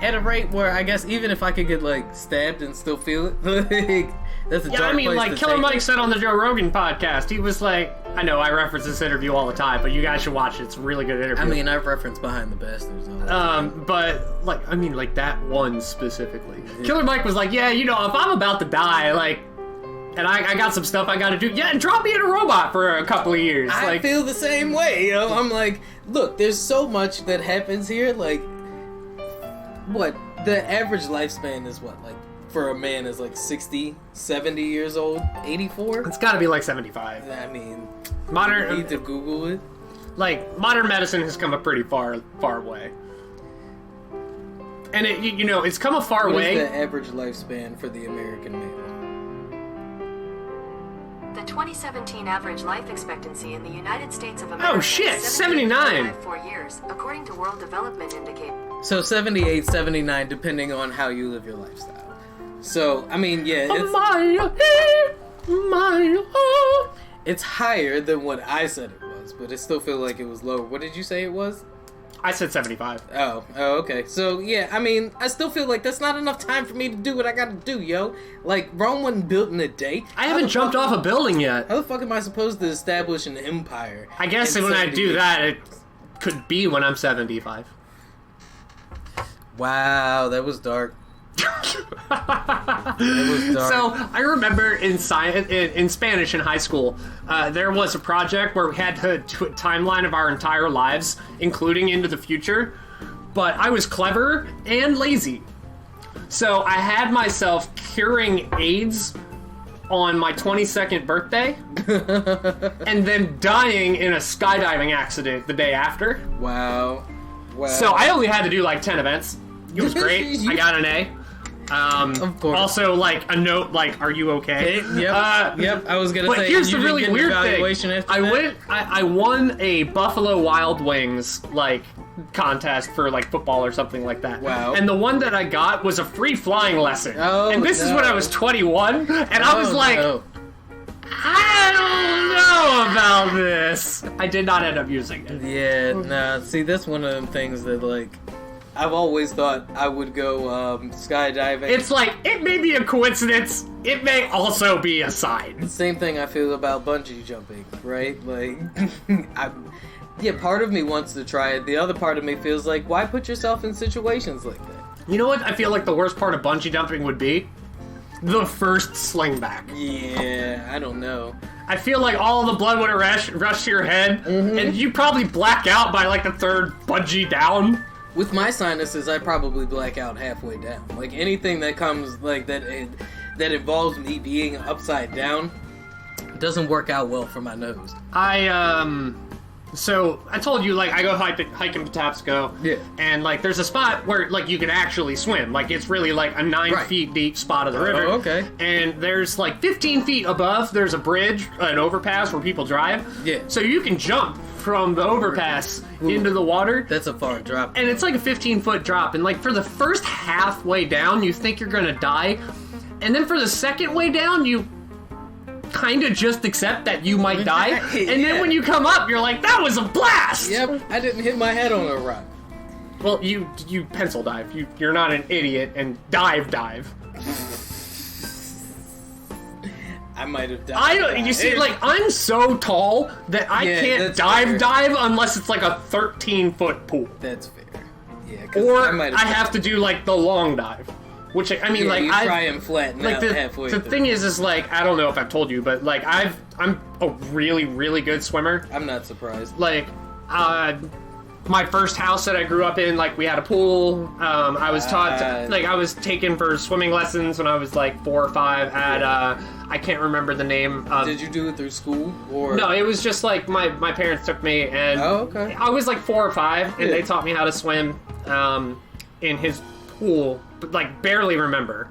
at a rate where I guess even if I could get like stabbed and still feel it, like that's a dark place.
I mean, like Killer Mike said on the Joe Rogan podcast, he was like, I know I reference this interview all the time, but you guys should watch it. It's a really good interview.
I mean, I've referenced Behind the Bastards all the time.
But like, I mean, like that one specifically. Yeah. Killer Mike was like, yeah, you know, if I'm about to die, like, and I got some stuff I gotta do, yeah, and drop me in a robot for a couple of years.
I feel the same way, you know. I'm like, look, there's so much that happens here, like. What? The average lifespan is what? Like, for a man is like 60, 70 years old? 84?
It's gotta be like 75.
I mean,
modern.
You need to Google it.
Like, modern medicine has come a pretty far way. And it, you know, it's come a far way.
What is the average lifespan for the American male?
The 2017 average life expectancy in the United States of America
Oh shit,
is
79.
4 years, according to World Development Indicator.
So 78, 79, depending on how you live your lifestyle. So, I mean, yeah, it's higher than what I said it was, but I still feel like it was lower. What did you say it was?
I said 75.
Oh, okay. So, yeah, I mean, I still feel like that's not enough time for me to do what I gotta do, yo. Like, Rome wasn't built in a day.
I haven't jumped off a building yet.
How the fuck am I supposed to establish an empire?
I guess
in
when I do
78?
that, it could be when I'm 75.
Wow, that was dark. That was dark.
So I remember in science, in Spanish in high school, there was a project where we had to do a timeline of our entire lives, including into the future. But I was clever and lazy, so I had myself curing AIDS on my 22nd birthday, and then dying in a skydiving accident the day after.
Wow.
So I only had to do like 10 events. It was great. I got an A.
Of course.
Also, like, a note, like, are you okay?
Yep. I was gonna
But
say.
here's
you
the
didn't
really
get an
weird
evaluation
thing.
after that?
I won a Buffalo Wild Wings, like, contest for, like, football or something like that.
Wow.
And the one that I got was a free flying lesson.
Oh,
and this is when I was 21, and I was like,
no.
I don't know about this. I did not end up using it.
Yeah, nah. See, that's one of them things that, like, I've always thought I would go skydiving.
It's like, it may be a coincidence, it may also be a sign.
Same thing I feel about bungee jumping, right? Like, yeah, part of me wants to try it. The other part of me feels like, why put yourself in situations like that?
You know what I feel like the worst part of bungee jumping would be? The first sling back.
Yeah, I don't know.
I feel like all the blood would rush to your head, and you probably black out by like the third bungee down.
With my sinuses, I probably black out halfway down. Like, anything that comes, like, that involves me being upside down doesn't work out well for my nose.
So I told you, like, I go hike in Patapsco.
Yeah.
And, like, there's a spot where, like, you can actually swim. Like, it's really, like, a 9 feet deep spot of the river.
Oh, okay.
And there's, like, 15 feet above, there's a bridge, an overpass where people drive.
Yeah.
So you can jump from the overpass into the water.
That's a far drop.
And it's, like, a 15-foot drop. And, like, for the first halfway down, you think you're gonna die. And then for the second way down, you kind of just accept that you might die, and then when you come up, you're like, that was a blast!
Yep, I didn't hit my head on a rock.
Well, you pencil dive. You're not an idiot and dive.
I might have died.
You see, like, I'm so tall that I can't dive unless it's like a 13-foot pool.
That's fair. Yeah, 'cause
or
I
I have to do like the long dive. Which, I mean, like,
you try and flatten
like
out halfway
the
through.
thing is like, I don't know if I've told you, but like, I'm a really, really good swimmer.
I'm not surprised.
Like, my first house that I grew up in, like, we had a pool. I was taught, like, I was taken for swimming lessons when I was like 4 or 5 at, I can't remember the name.
Did you do it through school or?
No, it was just like my parents took me, and
okay.
I was like 4 or 5, and they taught me how to swim in his pool, but like barely remember.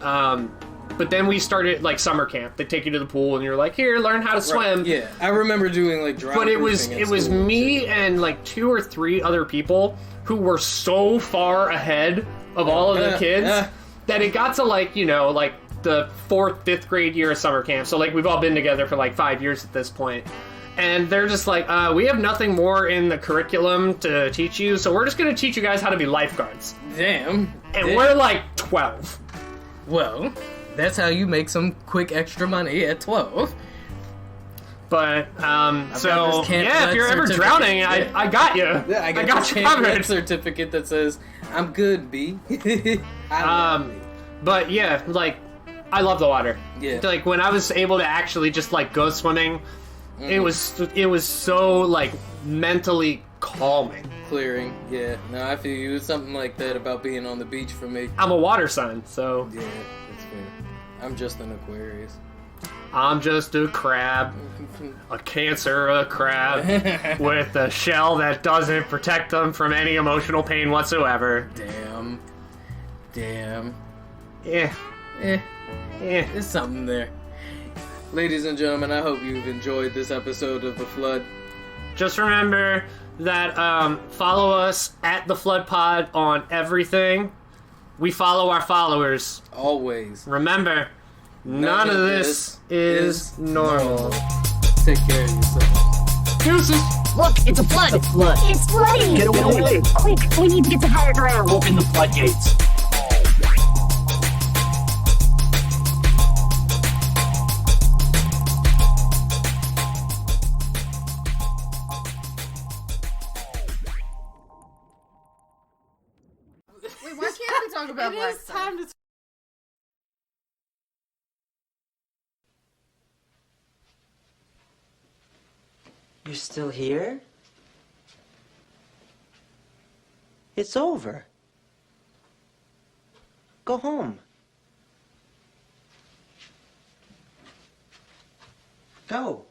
But then we started like summer camp. They take you to the pool and you're like, here, learn how to swim.
Right. Yeah, I remember doing like dry.
But it was me and like 2 or 3 other people who were so far ahead of all of the kids that it got to like, you know, like the 4th, 5th grade year of summer camp. So like we've all been together for like 5 years at this point. And they're just like, we have nothing more in the curriculum to teach you, so we're just going to teach you guys how to be lifeguards.
Damn.
And we're like 12.
Well, that's how you make some quick extra money at 12.
But, so,
if
you're ever drowning, I got you.
Yeah, I got you covered. Certificate that says, I'm good, B.
But yeah, like, I love the water.
Yeah.
Like, when I was able to actually just, like, go swimming, it was so, like, mentally calming.
Clearing, yeah. No, I feel you. It's something like that about being on the beach for me.
I'm a water sign, so...
Yeah, that's fair. I'm just an Aquarius.
I'm just a crab. A cancer crab with a shell that doesn't protect them from any emotional pain whatsoever.
Damn.
Yeah.
There's something there. Ladies and gentlemen, I hope you've enjoyed this episode of The Flood.
Just remember that follow us at The Flood Pod on everything. We follow our followers.
Always.
Remember, none of this is normal.
Take care of yourself.
Deuces.
Look, it's a flood.
The flood.
It's flooding.
Get away.
Quick, we need to get to higher ground.
Open the floodgates.
Wait, why can't we talk about black stuff?
Time to
You're still here? It's over. Go home. Go.